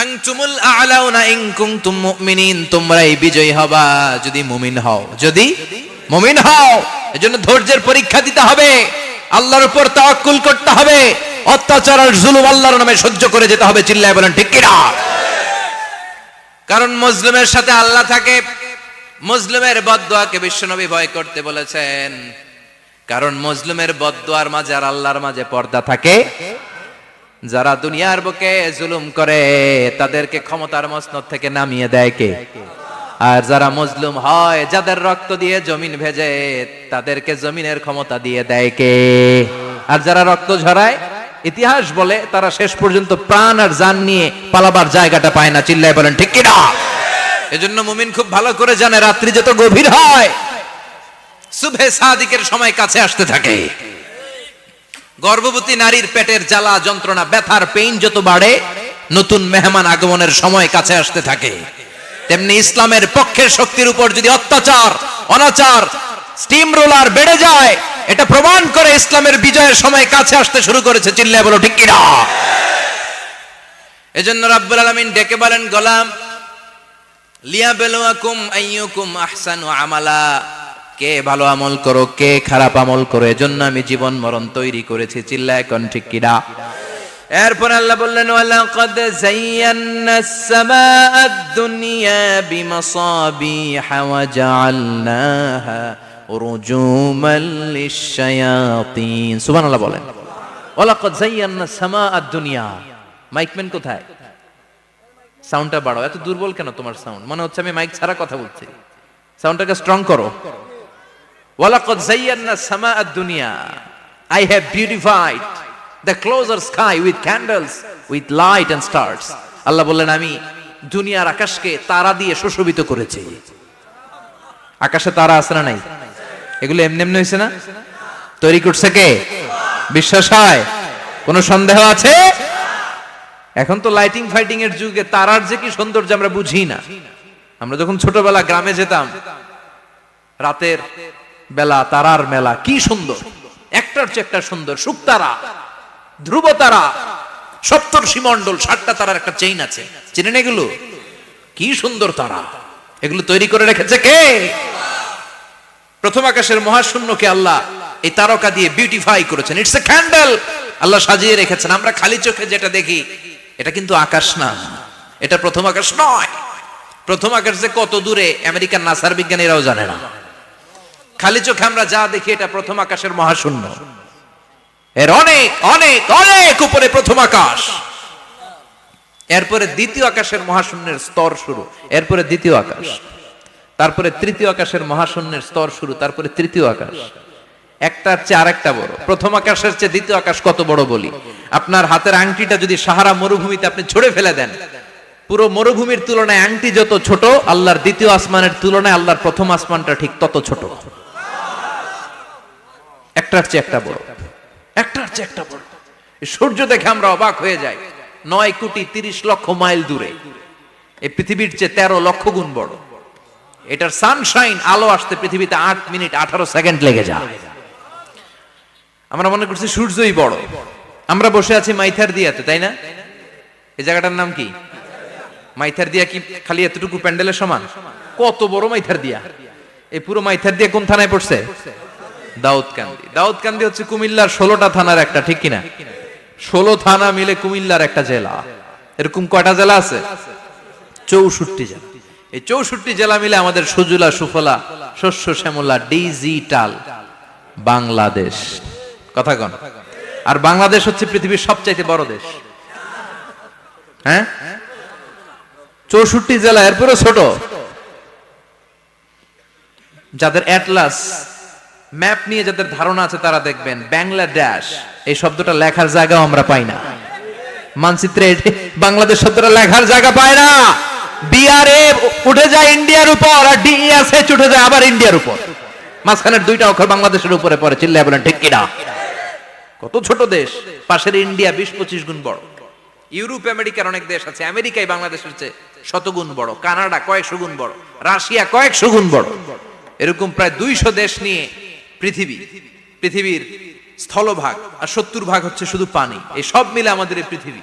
আনতুমুল আ'লাউনা ইন কুনতুম মুমিনিন। তোমরাই বিজয়ী হবা যদি মুমিন হও, যদি মুমিন হও। এজন্য ধৈর্যের পরীক্ষা দিতে হবে, আল্লাহর উপর তাওয়াক্কুল করতে হবে, অত্যাচার আর জুলুম আল্লাহর নামে সহ্য করে যেতে হবে। চিল্লায় বলেন ঠিক কি না? কারণ মুসলিমের সাথে আল্লাহ থাকে। মুসলিমের বদদুয়াকে বিশ্বনবী ভয় করতে বলেছেন। কারণ মুসলিমের বদদুয়ার মাঝে আর আল্লাহর মাঝে পর্দা থাকে। যারা দুনিয়ার বুকে জুলুম করে তাদেরকে ক্ষমতার মসনদ থেকে নামিয়ে দেয় কে? আর যারা মজলুম হয়, যাদের রক্ত দিয়ে জমিন ভেজে, তাদেরকে জমিনের ক্ষমতা দিয়ে দেয় কে? আর যারা রক্ত ঝরায়, ইতিহাস বলে তারা শেষ পর্যন্ত প্রাণ আর জান নিয়ে পালাবার জায়গাটা পায় না। চিল্লায় বলেন ঠিক কি না? এজন্য মুমিন খুব ভালো করে জানে, রাত্রি যত গভীর হয়, সুবহে সাদিকের সময় কাছে আসতে থাকে। গর্ভবতী নারীর পেটের জ্বালা যন্ত্রণা, ব্যথার পেইন যত বাড়ে, নতুন মেহমান আগমনের সময় কাছে আসতে থাকে। তেমনি ইসলামের পক্ষের শক্তির উপর যদি অত্যাচার, অনাচার, স্টিম রোলার বেড়ে যায়, এটা প্রমাণ করে ইসলামের বিজয়ের সময় কাছে আসতে শুরু করেছে। চিল্লায় বলো ঠিক কি না? এজন্য রাব্বুল আলামিন ডেকে বলেন, গোলাম লিয়াবলুয়াকুম আইয়ুকুম আহসানু আমালা। কে ভালো আমল করো, কে খারাপ আমল করো, এজন্য আমি জীবন মরণ তৈরি করেছি। চিল্লায় কোন ঠিক কি না? এরপর আল্লাহ বললেন, ওয়ালাকাদ যায়্যানাস সামাআদ দুনিয়া বিমাসাবিহা ওয়া জাআলনাহা রুজুমান লিশ-শায়াতিন। সুবহানাল্লাহ বলেন। ওয়ালাকাদ যায়্যানাস সামাআদ দুনিয়া। মাইকম্যান কোথায়? সাউন্ডটা বাড়াও। এত দুর্বল কেন তোমার সাউন্ড? মনে হচ্ছে আমি মাইক ছাড়া কথা বলছি। সাউন্ডটাকে স্ট্রং করো। ওয়ালাকাদ যায়্যানাস সামাআদ দুনিয়া। I have beautified the closer sky with candles, with light and stars. আল্লাহ বললেন, আমি দুনিয়ার আকাশকে তারা দিয়ে সুশোভিত করেছি। আকাশে তারা আছে না নাই? এগুলো এমনি এমনি হয়েছে না? তৈরি করছে কে? বিশ্বাস হয়? কোনো সন্দেহ আছে? এখন তো লাইটিং ফাইটিং এর যুগে তারার যে কি সৌন্দর্য আমরা বুঝি না। আমরা যখন ছোটবেলা গ্রামে যেতাম, রাতের বেলা তারার মেলা, কি সুন্দর, একটার চেয়ে একটা সুন্দর। শুকতারা, ধ্রুব তারা, সপ্তর্ষি মণ্ডল, 7টা তারার একটা চেইন আছে, চিনেন এগুলো? কি সুন্দর তারা! এগুলো তৈরি করে রেখেছে কে? প্রথম আকাশের মহাশূন্যকে আল্লাহ এই তারকা দিয়ে বিউটিফাই করেছেন। It's a candle. আল্লাহ সাজিয়ে রেখেছেন। আমরা খালি চোখে যেটা দেখি, এটা কিন্তু আকাশ না, এটা প্রথম আকাশ নয়। প্রথম আকাশ যে কত দূরে আমেরিকার নাসার বিজ্ঞানীরাও জানে না। খালি চোখে আমরা যা দেখি, এটা প্রথম আকাশের মহাশূন্য। এর অনেক অনেক অনেক উপরে প্রথম আকাশ। এরপরে দ্বিতীয় আকাশের মহাশূন্যের স্তর শুরু, এরপরে দ্বিতীয় আকাশ, তারপরে তৃতীয় আকাশের মহাশূন্যের স্তর শুরু, তারপরে তৃতীয় আকাশ। একটার চেয়ে আরেকটা বড়। প্রথম আকাশের চেয়ে দ্বিতীয় আকাশ কত বড় বলি? আপনার হাতের আংটিটা যদি সাহারা মরুভূমিতে আপনি ছুঁড়ে ফেলে দেন, পুরো মরুভূমির তুলনায় আংটি যত ছোট, আল্লাহর দ্বিতীয় আসমানের তুলনায় আল্লাহর প্রথম আসমানটা ঠিক তত ছোট। একটার চেয়ে একটা বড়, একটার চেয়ে একটা বড়। সূর্য দেখে আমরা অবাক হয়ে যাই, 9,30,00,000 মাইল দূরে। এই পৃথিবীর চেয়ে 13 লক্ষ গুণ বড়। এটার সানশাইন, আলো আসতে পৃথিবীতে 8 মিনিট 18 সেকেন্ড লেগে যায়। আমরা মনে করছি সূর্যই বড়। আমরা বসে আছি মাইথার দিয়াতে, তাই না? এই জায়গাটার নাম কি? মাইথার দিয়া। কি খালি এতটুকু প্যান্ডেলের সমান? কত বড় মাইথার দিয়া! এই পুরো মাইথার দিয়া কোন থানায় পড়ছে? দাউদকান্দি। দাউদকান্দি হচ্ছে কুমিল্লার 16টা থানার একটা, ঠিক কিনা? 16 থানা মিলে কুমিল্লার একটা জেলা। এরকম কয়টা জেলা আছে? 64 জেলা। এই 64 জেলা মিলে আমাদের সুজলা সুফলা শস্য শ্যামলা ডিজিটাল বাংলাদেশ। কথা কন। আর বাংলাদেশ হচ্ছে পৃথিবীর সবচাইতে বড় দেশ। হ্যাঁ, 64 জেলা, এরপরে ছোট। যাদের অ্যাটলাস ম্যাপ নিয়ে যাদের ধারণা আছে তারা দেখবেন বাংলাদেশ এই শব্দটা লেখার জায়গাও আমরা পাই না। মানচিত্রে বাংলাদেশ শব্দটা লেখার জায়গা পায় না। বিআরএ উঠে যায় ইন্ডিয়ার উপর, আর ডিএসএইচ উঠে যায় আবার ইন্ডিয়ার উপর। মাঝখানের দুইটা অক্ষর বাংলাদেশের উপরে পড়ে। চিল্লায় বলেন ঠিক কিনা? কত ছোট দেশ। পাশের ইন্ডিয়া 20-25 গুণ বড়। ইউরোপ আমেরিকার অনেক দেশ আছে, আমেরিকায় বাংলাদেশের চেয়ে শতগুণ বড়। কানাডা কয়েকশো গুণ বড়। রাশিয়া কয়েকশো গুণ বড়। এরকম প্রায় 200 দেশ নিয়ে পৃথিবীর স্থলভাগ, আর 70% হচ্ছে শুধু পানি। এই সব মিলে আমাদের এই পৃথিবী।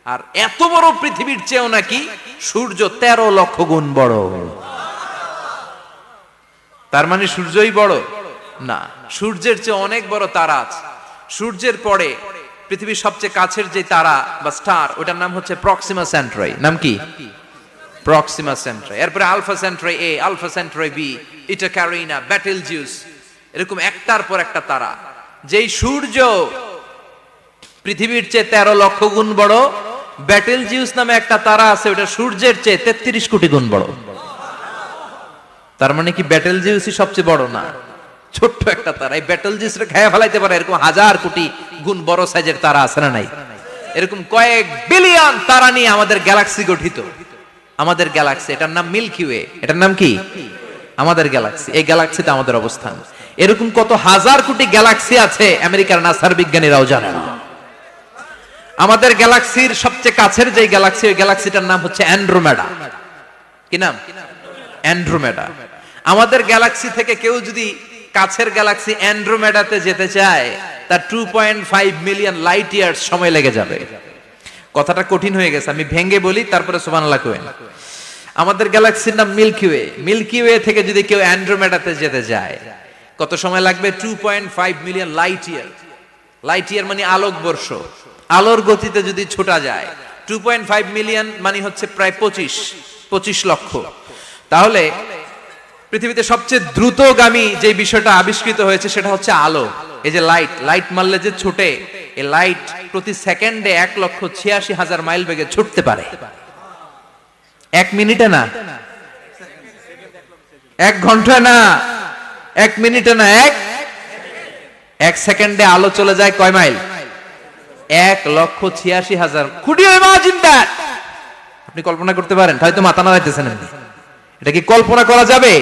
আর এত বড় পৃথিবীর চেয়েও নাকি সূর্য 13 লক্ষ গুণ বড়। তার মানে সূর্যই বড় না, সূর্যের চেয়ে অনেক বড় তারা আছে। সূর্যের পরে পৃথিবীর সবচেয়ে কাছের যে তারা বা স্টার, ওটার নাম হচ্ছে প্রক্সিমা সেন্ট্রাই। নাম কি? প্রক্সিমা সেন্ট্রাই। এরপরে আলফা সেন্ট্রাই এ, আলফা সেন্ট্রাই বি, ইটা ক্যারিনা, বেটেলজিউস, এরকম একটার পর একটা তারা। যেই সূর্য পৃথিবীর চেয়ে 13 লক্ষ গুণ বড়, বেটেলজিউস নামে একটা তারা আছে, ওটা সূর্যের চেয়ে 33 কোটি গুণ বড়। তার মানে কি বেটেলজিউসই সবচেয়ে বড় না? ছোট্ট একটা তারা। এই বেটেলজিউসরে খেয়ে ফেলাইতে পারে এরকম 1000 কোটি গুণ বড় সাইজের তারা আছে না নাই? এরকম কয়েক বিলিয়ন তারা নিয়ে আমাদের গ্যালাক্সি গঠিত। আমাদের গ্যালাক্সি, এটার নাম মিল্কি ওয়ে। এটার নাম কি? আমাদের গ্যালাক্সি। এই গ্যালাক্সিতে আমাদের অবস্থান। এরকম কত হাজার কোটি গ্যালাক্সি আছে আমেরিকার নাসার বিজ্ঞানীরাও জানে না। আমাদের গ্যালাক্সির সবচেয়ে কাছের যে গ্যালাক্সি, ওই গ্যালাক্সিটার নাম হচ্ছে অ্যান্ড্রোমেডা। কি নাম? অ্যান্ড্রোমেডা। আমাদের গ্যালাক্সি থেকে কেউ যদি কাছের গ্যালাক্সি অ্যান্ড্রোমেডাতে যেতে চায়, তার 2.5 মিলিয়ন লাইট ইয়ার্স সময় লেগে যাবে। কথাটা কঠিন হয়ে গেছে, আমি ভেঙে বলি, তারপরে সুবহানাল্লাহ কইেন। আমাদের গ্যালাক্সির নাম মিল্কি ওয়ে। মিল্কি ওয়ে থেকে যদি কেউ অ্যান্ড্রোমেডাতে যেতে যায়, কত সময় লাগবে? 2.5 million light year. Light year মানে আলোক বর্ষ। আলোর গতিতে যদি ছোটা যায়, 2.5 মিলিয়ন মানে হচ্ছে প্রায় 25 লক্ষ। তাহলে পৃথিবীতে সবচেয়ে দ্রুতগামী যে বিষয়টা আবিষ্কৃত হয়েছে সেটা হচ্ছে আলো। এই যে লাইট মারলে যে ছুটে, এই লাইট প্রতি সেকেন্ডে 1,86,000 মাইল বেগে ছুটতে পারে। 1 মিনিটে না, 1 ঘন্টায় না, 1 মিনিটে না, 1 সেকেন্ডে আলো চলে যায় কয় mile? 1,86,000। Could you imagine that? আপনি কল্পনা করতে পারেন? হয়তো মাথা নাড়াইতেছেন। এটা কি কল্পনা করা যাবে?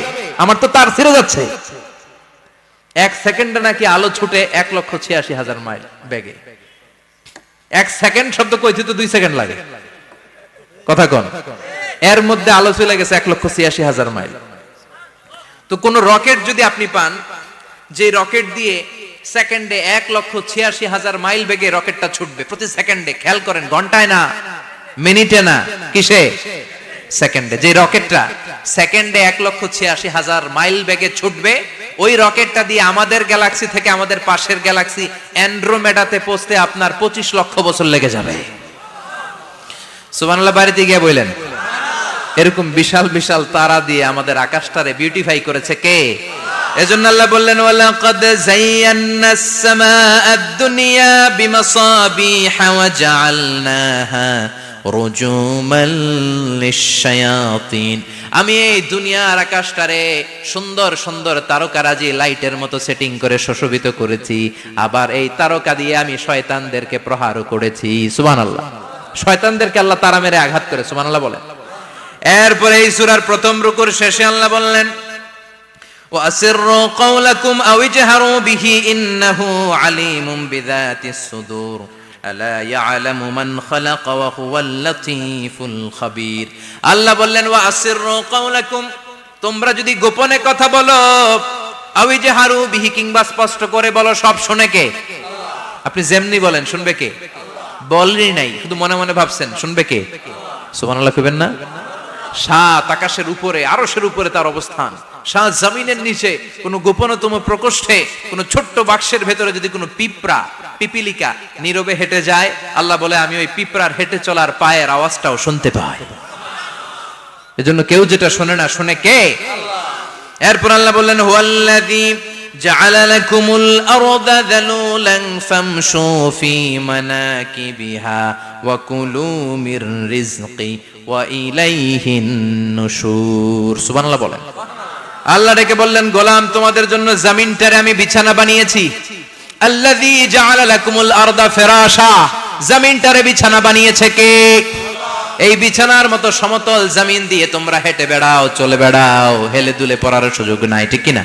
আমার তো তার ছিঁড়ে যাচ্ছে। 1 সেকেন্ডে নাকি আলো ছুটে 1,86,000 মাইল বেগে। 1 সেকেন্ড শব্দ কইতে তো 2 সেকেন্ড লাগে। কথা কোন? এর মধ্যে আলো চলে গেছে 1,86,000 মাইল। তো কোন রকেট যদি আপনি পান, যে রকেট দিয়ে সেকেন্ডে 1,86,000 মাইল বেগে রকেটটা ছুটবে প্রতি সেকেন্ডে, খেয়াল করেন, ঘন্টায় না, মিনিটে না, কিসে? সেকেন্ডে। যে রকেটটা সেকেন্ডে 1,86,000 মাইল বেগে ছুটবে, ওই রকেটটা দিয়ে আমাদের গ্যালাক্সি থেকে আমাদের পাশের গ্যালাক্সি অ্যান্ড্রোমেডাতে পৌঁছতে আপনার 25 লক্ষ বছর লেগে যাবে। সুবহানাল্লাহ বাড়িতে গিয়ে বললেন। এরকম বিশাল বিশাল তারা দিয়ে আমাদের আকাশটারে বিউটিফাই করেছে কে? এজন্য আল্লাহ বললেন, ওয়ালাকাদ যায়্যানাস সামাআদ দুনিয়া বিমাসাবিহা ওয়া জাআলনাহা রুজুমান লিশ-শায়াতিন। আমি এই দুনিয়ার আকাশটারে সুন্দর সুন্দর তারকারাজি লাইটের মতো সেটিং করে সুশোভিত করেছি। আবার এই তারকা দিয়ে আমি শয়তানদেরকে প্রহারও করেছি। সুবহানাল্লাহ। শয়তানদেরকে আল্লাহ তারা মেরে আঘাত করে। সুবহানাল্লাহ বলেন। এরপরে এই সূরার প্রথম রুকুর শেষে আল্লাহ বললেন, وأسروا قولكم أو اجهروا به إنه عليم بذات الصدور ألا يعلم من خلق وهو اللطيف الخبير আল্লাহ বললেন وأسروا قولكم তোমরা যদি গোপনে কথা বলো আও ইজহারু বিহি কিংবা স্পষ্ট করে বলো সব শুনে কে আপনি যেমনি বলেন শুনবে কে বলেনই নাই শুধু মনে মনে ভাবছেন শুনবে কে সুবহানাল্লাহ কইবেন না সাত আকাশের উপরে আরশের উপরে তার অবস্থান সাত জমিনের নিচে কোন গোপনতম প্রকোষ্ঠে কোন ছোট্ট বাক্সের ভেতরে যদি কোনো পিপিলিকা নীরবে হেঁটে যায় আল্লাহ বলে আমি ওই পিঁপড়ার হেঁটে চলার পায়ের আওয়াজটাও শুনতে পাই এজন্য কেউ যেটা শোনে না শুনে কে এরপর আল্লাহ বললেন হুয়াল্লাযী জাআলা লাকুমুল আরদা যালুলান ফামশু ফি মানাকিবিহা ওয়া কুলু মির রিজকি ওয়া ইলাইহিন নুশুর সুবহানাল্লাহ বলেন আল্লাহ ডেকে বললেন গোলাম তোমাদের জন্য জমিনটারে আমি বিছানা বানিয়েছি আল্লাযী জাআলা লাকুমুল আরদা ফিরাশা জমিনটারে বিছানা বানিয়েছে কে এই বিছানার মতো সমতল জমিন দিয়ে তোমরা হেঁটে বেড়াও চলে বেড়াও হেলে দুলে পড়ার সুযোগ নাই ঠিক কি না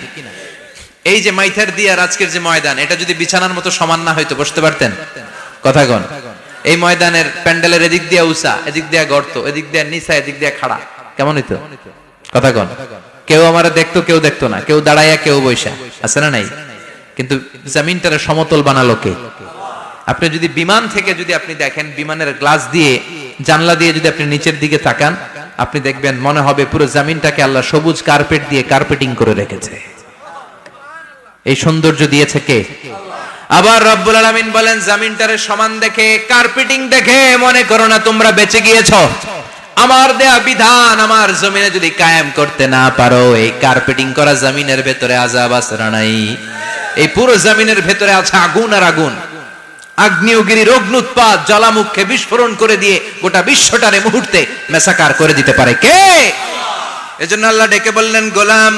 এই যে মাইথার দিয়ার আজকের যে ময়দান এটা যদি বিছানার মতো সমান না হয়তো বসতে পারতেন কথা কোন এই ময়দানের প্যান্ডেলের এদিক দিয়ে উঁচা এদিক দিয়ে গর্ত এদিক দিয়ে নিচা এদিক দিয়ে খাড়া কেমন হইতো কথা কোন কেউ আমারে দেখতো কেউ দেখতো না কেউ দাঁড়াইয়া কেউ বইসা আছে না নাই কিন্তু জমিনটারে সমতল বানালো কে আপনি যদি বিমান থেকে যদি আপনি দেখেন বিমানের গ্লাস দিয়ে জানলা দিয়ে যদি আপনি নিচের দিকে তাকান আপনি দেখবেন মনে হবে পুরো জমিনটাকে আল্লাহ সবুজ কার্পেট দিয়ে কার্পেটিং করে রেখেছে এই সৌন্দর্য দিয়েছে কে আবার রব্বুল আলামিন বলেন জমিনটারে সমান দেখে কার্পেটিং দেখে মনে করো না তোমরা বেঁচে গিয়েছো আমার দেয়া বিধান আমার জমিনে যদি কায়েম করতে না পারো এই কার্পেটিং করা জমিনের ভেতরে আযাব আছে না নাই এই পুরো জমিনের ভেতরে আছে আগুন আর আগুন আগ্নেয়গিরির অগ্নুৎপাত জ্বালামুখে বিস্ফোরণ করে দিয়ে গোটা বিশ্বটারে মুহূর্তে মেসাকার করে দিতে পারে কে এজন্য আল্লাহ ডেকে বললেন গোলাম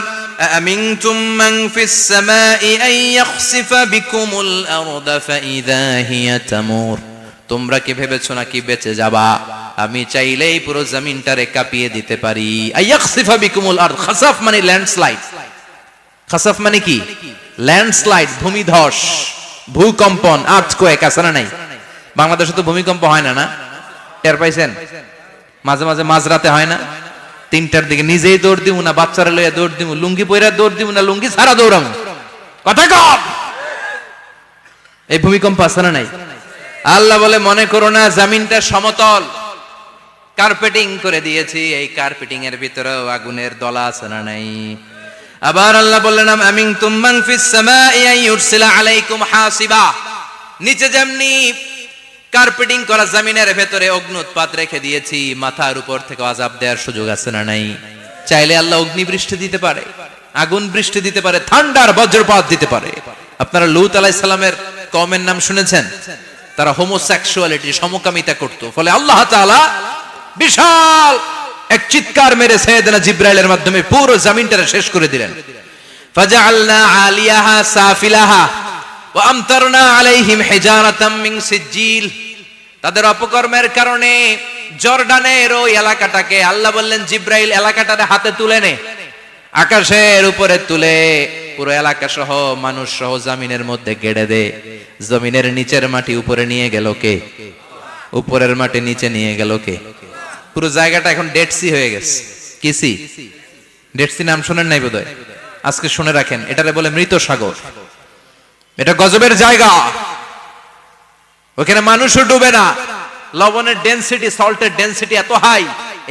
আমিনতুম মান ফিস সামাই আন ইয়াখসিফা বিকুমুল আরদা ফাইযা হিয়া তামুর তোমরা কি ভেবেছো নাকি বেঁচে যাবা আমি চাইলেই পুরো জমিনটারে কাঁপিয়ে দিতে পারি আয়াখসিফা বিকুমুল আরদ খাসাফ মানে ল্যান্ডস্লাইড খাসাফ মানে কি ল্যান্ডস্লাইড ভূমিধস ভূকম্পন আর্থকোয়েক আছে না নাই বাংলাদেশে তো ভূমিকম্প হয় না না টের পাইছেন মাঝে মাঝে মাঝরাতে হয় না 3টার দিকে নিজেই দৌড় দিমু না বাচ্চারা লইয়া দৌড় দিমু লুঙ্গি পইরা দৌড় দিমু না লুঙ্গি ছাড়া দৌড়ামু কথা কম এই ভূমিকম্প আছে না নাই আল্লাহ বলে মনে করো না জমিনটা সমতল কার্পেটিং করে দিয়েছি এই কার্পেটিং এর ভিতরেও আগুনের দলা আছে না নাই আবার আল্লাহ বললেন আমিনতুম মান ফিস সামাই আন ইউরসিলা আলাইকুম হাসিবা নিচে যেমনি কার্পেটিং করা জমিনের ভেতরে অগ্নুৎপাত রেখে দিয়েছি মাথার উপর থেকে আযাব দেওয়ার সুযোগ আছে না নাই চাইলে আল্লাহ অগ্নি বৃষ্টি দিতে পারে আগুন বৃষ্টি দিতে পারে ঠান্ডার বজ্রপাত দিতে পারে আপনারা লূত আলাইহিস সালামের কওমের নাম শুনেছেন তারা হোমোসেক্সুয়ালিটি সমকামিতা করত ফলে আল্লাহ তাআলা বিশাল এক চিৎকার মেরে সাইয়েদনা জিবরাইলের মাধ্যমে পুরো জমিনটারে শেষ করে দিলেন ফাজআলনা আলিয়াহা সাফিলাহা ওয়া আমতারনা আলাইহিম হিজারাতাম মিন সিজিল তাদের অপকর্মের কারণে জর্ডানের ওই এলাকাটাকে আল্লাহ বললেন জিবরাইল এলাকাটারে হাতে তুলে নে আকাশের উপরে তুলে পুরো এলাকা সহ মানুষ সহ জমিনের মধ্যে গেড়ে দে জমিনের নিচের মাটি উপরে নিয়ে গেল কে উপরের মাটি নিচে নিয়ে গেল কে পুরো জায়গাটা এখন ডেড সি হয়ে গেছে কি সি ডেড সি নাম শুনেন নাই বোধহয় আজকে শুনে রাখেন এটারে বলে মৃত সাগর এটা গজবের জায়গা ওখানে মানুষও ডুবে না লবণের ডেনসিটি সল্টের ডেনসিটি এত হাই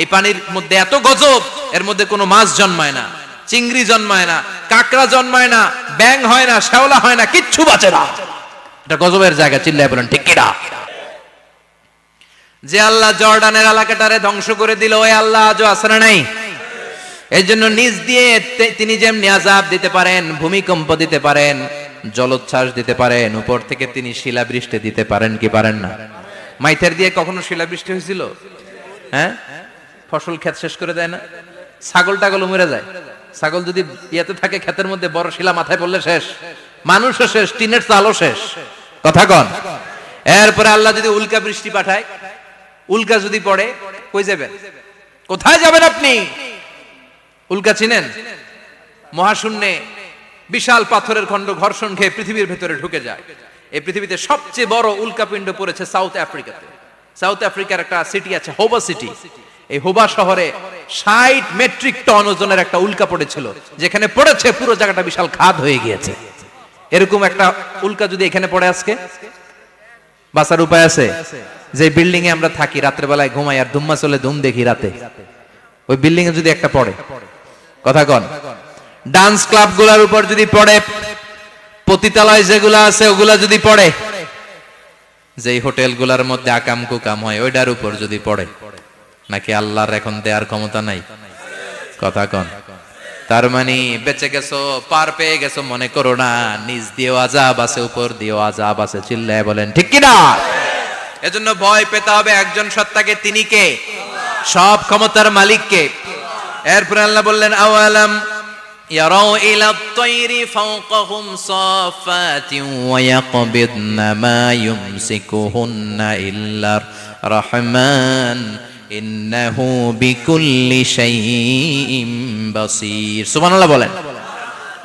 এই পানির মধ্যে এত গজব এর মধ্যে কোনো মাছ জন্মায় না চিংড়ি জন্মায় না কাকড়া জন্মায় না ব্যাং হয় না শ্যাওলা হয় না কিচ্ছু বাঁচে না এটা গজবের জায়গা চিল্লায় বলেন ঠিক কিনা যে আল্লাহ জর্ডানের এলাকাটারে ধ্বংস করে দিল ওই আল্লাহ আজও আছে না নাই এই জন্য নিজ দিয়ে তিনি যেমনি আযাব দিতে পারেন ভূমিকম্প দিতে পারেন জলোচ্ছ্বাস দিতে পারেন উপর থেকে তিনি শিলাবৃষ্টি দিতে পারেন কি পারেন না মাইথার দিয়ে কখনো শিলাবৃষ্টি হয়েছিল হ্যাঁ ফসল ক্ষেত শেষ করে দেয় না ছাগল টাগল মরে যায় ছাগল যদি ইয়াতে থাকে ক্ষেতের মধ্যে বড় শিলা মাথায় পড়লে শেষ মানুষও শেষ টিনের চালও শেষ কথা কন এরপরে আল্লাহ যদি উল্কা বৃষ্টি পাঠায় উল্কা যদি পড়ে কই যাবেন কোথায় যাবেন আপনি উল্কা চিনেন মহাশূন্যে বিশাল পাথরের খণ্ড ঘর্ষণ খেয়ে পৃথিবীর ভেতরে ঢুকে যায়। এই পৃথিবীতে সবচেয়ে বড় উল্কাপিণ্ড পড়েছে সাউথ আফ্রিকাতে। সাউথ আফ্রিকার একটা সিটি আছে হোবা সিটি। এই হোবা শহরে 60 মেট্রিক টন ওজনের একটা উল্কা পড়েছিল, যেখানে পড়েছে পুরো জায়গাটা বিশাল খাদ হয়ে গিয়েছে। এরকম একটা উল্কা যদি এখানে পড়ে আজকে, বাঁচার উপায় আছে? যে বিল্ডিং এ আমরা থাকি, রাত্রে বেলায় ঘুমাই আর ধুম্মা চলে ধুম দেখি রাতে, ওই বিল্ডিং এ যদি একটা পড়ে, কথা কন, ডান্স ক্লাব গুলার উপর যদি পড়ে, পতিতালয় যেগুলা আছে ওগুলা যদি পড়ে, যেই হোটেল গুলার মধ্যে আকাম কুকাম হয় ওইটার উপর যদি পড়ে, নাকি আল্লাহর এখন দেয়ার ক্ষমতা নাই? কথা কন। তার মানে বেঁচে গেছো, পার পেয়ে গেছো মনে করো না, নিজ দিয়েও আযাব আছে, উপর দিয়েও আযাব আছে। চিল্লায় বলেন ঠিক কিনা? এজন্য ভয় পেতে হবে একজন সত্তাকে, তিনি কে? সব ক্ষমতার মালিক কে? এরপর আল্লাহ বললেন আওয়ালাম ইয়ারাউ ইলা আত-তায়রি ফাওকাহুম সাফাতিন ওয়া ইয়াকবিদনা মা ইউমসিকুহুন্না ইল্লার রাহমান ইন্নাহু বিকুল্লি শাইইন বাসীর। সুবহানাল্লাহ বলেন।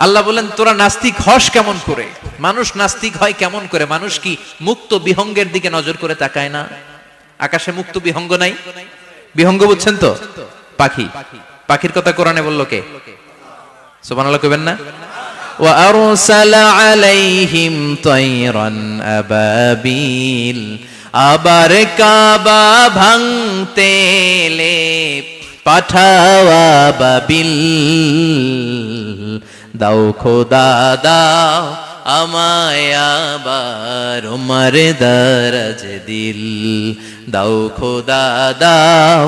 আল্লাহ বলেন তোরা নাস্তিক হস কেমন করে? মানুষ নাস্তিক হয় কেমন করে? মানুষ কি মুক্ত বিহঙ্গের দিকে নজর করে তাকায় না? আকাশে মুক্ত বিহঙ্গ নাই? বিহঙ্গ বুঝছেন তো? পাখি। পাখির কথা কোরআনে বললো কে? সুবহানাল্লাহ কইবেন না? ওয়া আরসালা আলাইহিম তায়রান আবাবিল, আবার কাবা ভাঙতে এলে পাঠাওয়া বাবিল, দাও খোদা দাও আমায় আবার উমর দরজ দিল, দাও খোদা দাও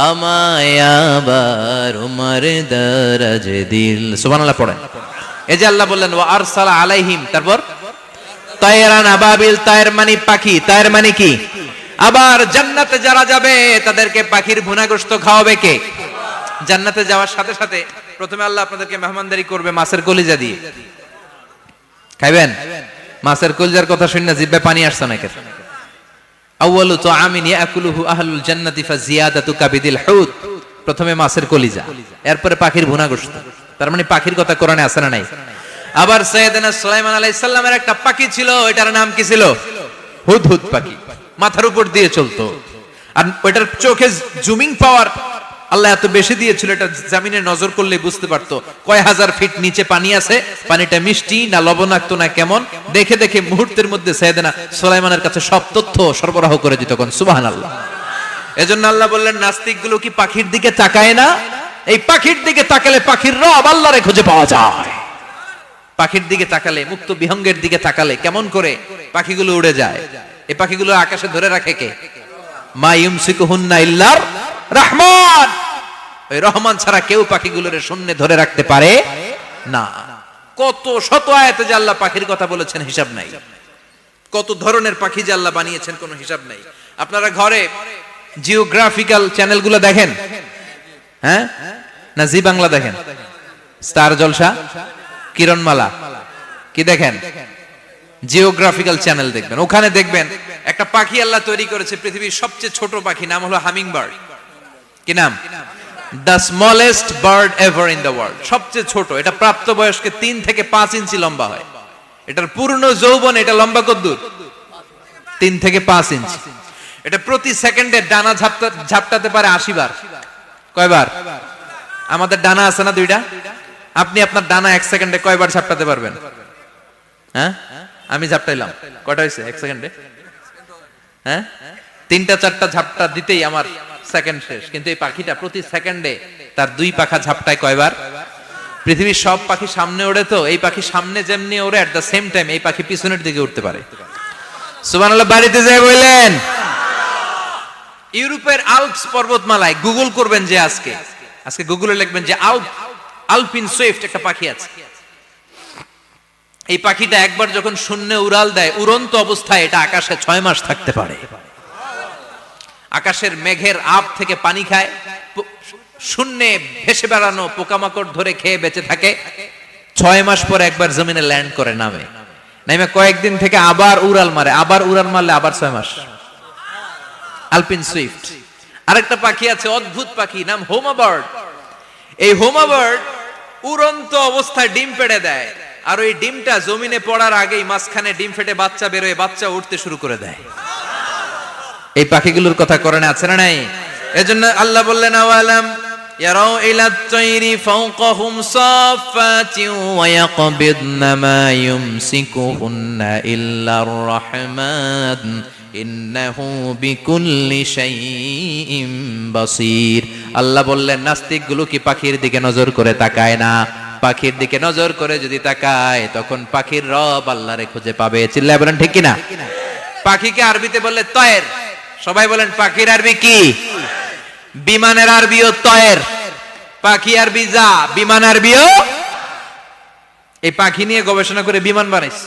আমায় আবার উমর দরজ দিল। সুবহানাল্লাহ পড়ে। এই যে আল্লাহ বললেন ওয়া আরসালা আলাইহিম, তারপর তায়রান আবাবিল, তায়ের মানে পাখি, তায়ের মানে কি? আবার জান্নাতে যারা যাবে তাদেরকে পাখির ভুনা গোশত খাওয়াবে কে? জান্নাতে যাওয়ার সাথে সাথে প্রথমে আল্লাহ আপনাদেরকে মেহমানদারি করবে মাছের কলিজা দিয়ে। খাইবেন? মাছের কলিজার কথা শুনে জিহ্বায় পানি আসছে নাকি? আউয়ালু তুআমিন ইয়াকুলুহু আহলুল জান্নাতি ফাজিয়াদাতু কাবিদিল হুত। প্রথমে মাছের কলিজা, এরপরে পাখির ভুনা গোশত। তার মানে পাখির কথা কোরআনে আছে না নাই? আবার সাইয়েদনা সুলাইমান আলাইহিস সালামের একটা পাখি ছিল, ওইটার নাম কি ছিল? হুদহুদ পাখি। মাথার উপর দিয়ে চলতো, আর ওইটার চোখে জুমিং পাওয়ার আল্লাহ এত বেশি দিয়েছিল, এটা জমিনে নজর করলে বুঝতে পারতো কয় হাজার ফিট নিচে পানি আছে, পানিটা মিষ্টি না লবণাক্ত না কেমন, দেখে দেখে মুহূর্তের মধ্যে সাইয়েদনা সুলাইমানের কাছে সব তথ্য সরবরাহ করে দিত। কোন সুবহানাল্লাহ। এজন্য আল্লাহ বললেন নাস্তিক গুলো কি পাখির দিকে তাকায় না? এই পাখির দিকে তাকালে পাখির রব আল্লাহরে খুঁজে পাওয়া যায়। পাখির দিকে তাকালে, মুক্ত বিহঙ্গের দিকে তাকালে কেমন করে পাখিগুলো উড়ে যায়। এই পাখিগুলো আকাশে ধরে রাখে কে? মা ইউমসিকুহুন্না ইল্লার রহমান। ওই রহমান ছাড়া কেউ পাখিগুলোর শূন্যে ধরে রাখতে পারে না। কত শত আয়াতে যে আল্লাহ পাখির কথা বলেছেন হিসাব নাই, কত ধরনের পাখি যে আল্লাহ বানিয়েছেন কোনো হিসাব নাই। আপনারা ঘরে জিওগ্রাফিক্যাল চ্যানেলগুলো দেখেন? হ্যাঁ না জি বাংলা দেখেন? স্টার জলসা, কিরণমালা, কি দেখেন? জিওগ্রাফিক্যাল চ্যানেল দেখবেন। ওখানে দেখবেন একটা পাখি আল্লাহ তৈরি করেছে, পৃথিবীর সবচেয়ে ছোট পাখি, নাম হলো হামিং বার্ড। কি নাম? The smallest bird ever in the world. সবচেয়ে ছোট। এটা প্রাপ্তবয়স্কে 3 থেকে 5 ইঞ্চি লম্বা হয়। এটার পূর্ণ যৌবন এটা লম্বা কতদূর? 3 থেকে 5 ইঞ্চি। এটা প্রতি সেকেন্ডে ডানা ঝাপটাতে পারে 80 বার। কয়বার? আমাদের ডানা আছে না 2টা? আপনি আপনার ডানা 1 সেকেন্ডে কয়বার ঝাপটাতে পারবেন? হ্যাঁ, আমি ঝাপটাইলাম, কয়টা হয়েছে 1 সেকেন্ডে? হ্যাঁ, 3টা 4টা ঝাপটা দিতেই আমার সেকেন্ড শেষ। কিন্তু এই পাখিটা প্রতি সেকেন্ডে তার 2 পাখা ঝাপটায় কয়বার? পৃথিবীর সব পাখি সামনে ওড়ে, তো এই পাখি সামনে যেমনি ওড়ে, এট দ্য সেম টাইম এই পাখি পিছনের দিকে উঠতে পারে। সুবহানাল্লাহ। বাড়িতে যায় বললেন। ইউরোপের আল্পস পর্বতমালায় গুগল করবেন যে আজকে গুগলে লিখবেন যে আলপিন সুইফট একটা পাখি আছে। এই পাখিটা একবার যখন শূন্যে উড়াল দেয়, উড়ন্ত অবস্থায় এটা আকাশে 6 মাস থাকতে পারে। আকাশের মেঘের আপ থেকে পানি খায়, শূন্যে ভেসে বেড়ানো পোকামাকড় ধরে খেয়ে বেঁচে থাকে। 6 মাস পর একবার জমিনে ল্যান্ড করে, নামে কয়েকদিন থেকে আবার উড়াল মারে, আবার উড়াল মারলে আবার 6 মাস। আলপিন সুইফট। আরেকটা পাখি আছে, অদ্ভুত পাখি, নাম হোমা বার্ড। এই হোমা বার্ড উড়ন্ত অবস্থায় ডিম পেড়ে দেয়, আর ওই ডিমটা জমিনে পড়ার আগেই মাঝখানে ডিম ফেটে বাচ্চা বেরোয়, বাচ্চা উঠতে শুরু করে দেয়। এই পাখিগুলোর কথা কোরআনে আছে না নাই? এজন্য আল্লাহ বললেন আওয়ালাম ইয়ারাউ ইলাত তাইরি ফাওকাহুম সাফাতিন ওয়া ইয়াকবিদনা মা ইউমসিকুহুন্না ইল্লার রাহমান ইন্নাহু বিকুল্লি শাইইন বাসীর। আল্লাহ বললেন নাস্তিকগুলো কি পাখির দিকে নজর করে তাকায় না? পাখির দিকে নজর করে যদি তাকায় তখন পাখির রব আল্লাহরে খুঁজে পাবে। চিল্লায় বলেন ঠিক কিনা? পাখিকে আরবিতে বললে তয়ের। সবাই বলেন পাখির আরবি কি? বিমানের আরবিও তয়ের। পাখি আরবি যা, বিমান আরবিও। এই পাখি নিয়ে গবেষণা করে বিমান বানাইছে।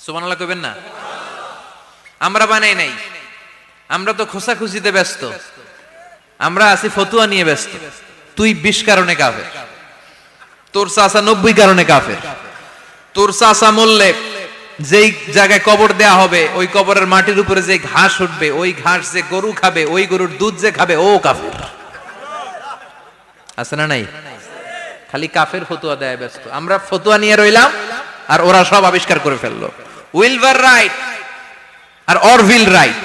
সুবহানাল্লাহ কইবেন না? আমরা বানাই নাই, আমরা তো খোঁচাখুচিতে ব্যস্ত, আমরা আছি ফতুয়া নিয়ে ব্যস্ত। তুই 20 কারণে কাফের, তোর চাচা 90 কারণে কাফের। তোর চাচা মরলে যেই জায়গায় কবর দেয়া হবে ওই কবরের মাটির উপরে যে ঘাস উঠবে, ওই ঘাস যে গরু খাবে, ওই গরুর দুধ যে খাবে ও কাফের। আছে না নাই? খালি কাফের ফতুয়া দেয় ব্যস্ত। আমরা ফতুয়া নিয়ে রইলাম আর ওরা সব আবিষ্কার করে ফেললো। উইলবার রাইট আর অরভিল রাইট,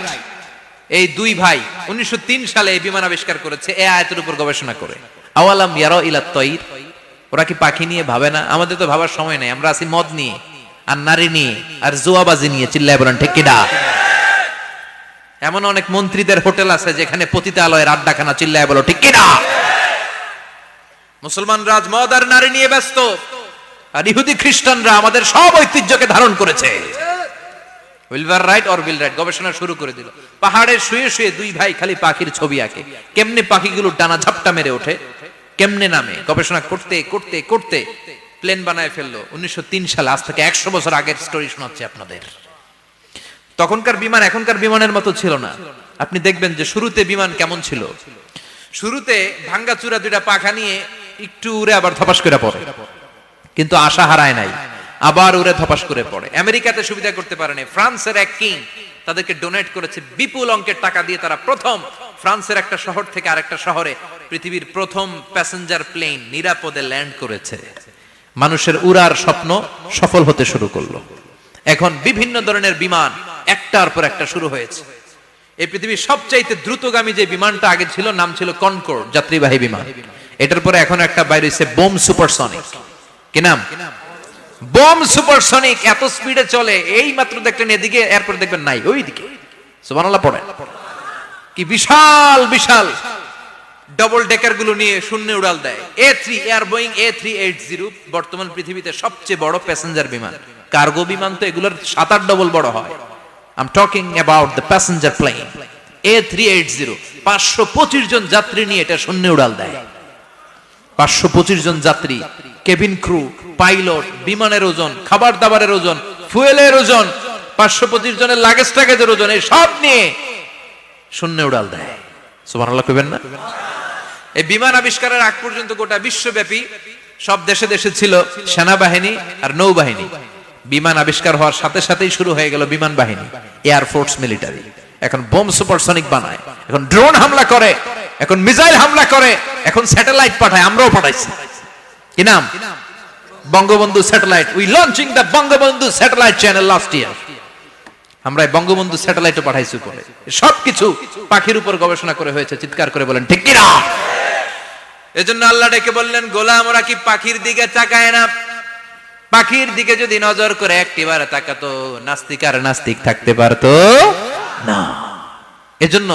এই দুই ভাই 1903 সালে এই বিমান আবিষ্কার করেছে এই আয়াতের উপর গবেষণা করে। আওয়ালাম ইয়ারাউ ইলাত তাইর, ওরা কি পাখি নিয়ে ভাবে না? আমাদের তো ভাবার সময় নাই, আমরা আছি মদ নিয়ে আর নারী নিয়ে আর জুয়াবাজি নিয়ে। চিল্লায় বলেন ঠিক কিনা? এমন অনেক মন্ত্রীদের হোটেল আছে যেখানে পতিতালয়ের আড্ডাখানা। চিল্লায় বলো ঠিক কিনা? মুসলমান রাজ মদ আর নারী নিয়ে ব্যস্ত, আর ইহুদি খ্রিস্টানরা আমাদের সব ঐতিহ্যকে ধারণ করেছে। Wilbur right or will write গবেষণা শুরু করে দিল। পাহাড়ে শুয়ে শুয়ে দুই ভাই খালি পাখির ছবি আঁকে, কেমনে পাখিগুলো ডানা ঝাপটা মেরে ওঠে, কেমনে নামে। গবেষণা করতে করতে করতে প্লেন বানায় ফেললো 1903 সালে। আজ থেকে 100 বছর আগের স্টোরি শোনাচ্ছি আপনাদের। তখনকার বিমান এখনকার বিমানের মতো ছিল না। আপনি দেখবেন যে শুরুতে বিমান কেমন ছিল। শুরুতে ভাঙ্গাচুরা দুইটা পাখা নিয়ে একটু উড়ে আবার ধপাস করে পড়ে, কিন্তু আশা হারায় নাই, আবার উড়ে ধপাস করে পড়ে। আমেরিকাতে সুবিধা করতে পারেনি। ফ্রান্সের এক কিং তাদেরকে ডোনেট করেছে বিপুল অঙ্কের টাকা দিয়ে। তারা প্রথম ফ্রান্সের একটা শহর থেকে আরেকটা শহরে পৃথিবীর প্রথম প্যাসেঞ্জার প্লেন নিরাপদে ল্যান্ড করেছে। মানুষের উড়ার স্বপ্ন সফল হতে শুরু করলো। এখন বিভিন্ন ধরনের বিমান একটার পর একটা শুরু হয়েছে। এই পৃথিবীর সবচাইতে দ্রুতগামী যে বিমানটা আগে ছিল নাম ছিল কনকর্ড, যাত্রীবাহী বিমান। এটার পরে এখন একটা বাইরে হইছে বোম সুপারসনিক। কি নাম? Bomb supersonic. এত স্পিডে চলে, এই মাত্র দেখলেন এদিকে, এরপর দেখবেন নাই ওইদিকে। সুবহানাল্লাহ পড়ে। কি বিশাল বিশাল ডবল ডেকার গুলো নিয়ে শূন্যে উড়াল দেয়। A3 এয়ার বোয়িং A380 বর্তমান পৃথিবীতে সবচেয়ে বড় প্যাসেঞ্জার বিমান। কার্গো বিমান তো এগুলোর 7-8 ডবল বড় হয়। I'm talking about the passenger plane A380 525 জন যাত্রী নিয়ে এটা শূন্যে উড়াল দেয়। 525 জন যাত্রী, কেবিন ক্রু, পাইলট, বিমানের ওজন, খাবার দাবারের ওজন, ফুয়েলের ওজন, 525 জনের লাগেজ টাগেজের ওজন, এই সব নিয়ে শূন্যে উড়াল দেয়। সুবহানাল্লাহ কইবেন না? এই বিমান আবিষ্কারের আগ পর্যন্ত গোটা বিশ্বব্যাপী সব দেশে দেশে ছিল সেনাবাহিনী আর নৌবাহিনী। বিমান আবিষ্কার হওয়ার সাথে সাথেই শুরু হয়ে গেল বিমান বাহিনী, এয়ার ফোর্স, মিলিটারি। এখন বোম সুপারসনিক বানায়, এখন ড্রোন হামলা করে, এখন মিসাইল হামলা করে, এখন স্যাটেলাইট পাঠায়। আমরাও পাঠাইছি। কি নাম? Bangabandhu satellite. We launching the Bangabandhu satellite channel last year. আমরা বঙ্গবন্ধু স্যাটেলাইটও পাঠাইছি উপরে। সবকিছু পাখির উপর গবেষণা করে হয়েছে। চিৎকার করে বলেন ঠিক কিনা? এজন্য আল্লাহ ডেকে বললেন, গোলাম ওরা কি পাখির দিকে তাকায় না? পাখির দিকে যদি নজর করে একটিবার তাকাতো, নাস্তিক আর নাস্তিক থাকতে পারতো না। এজন্য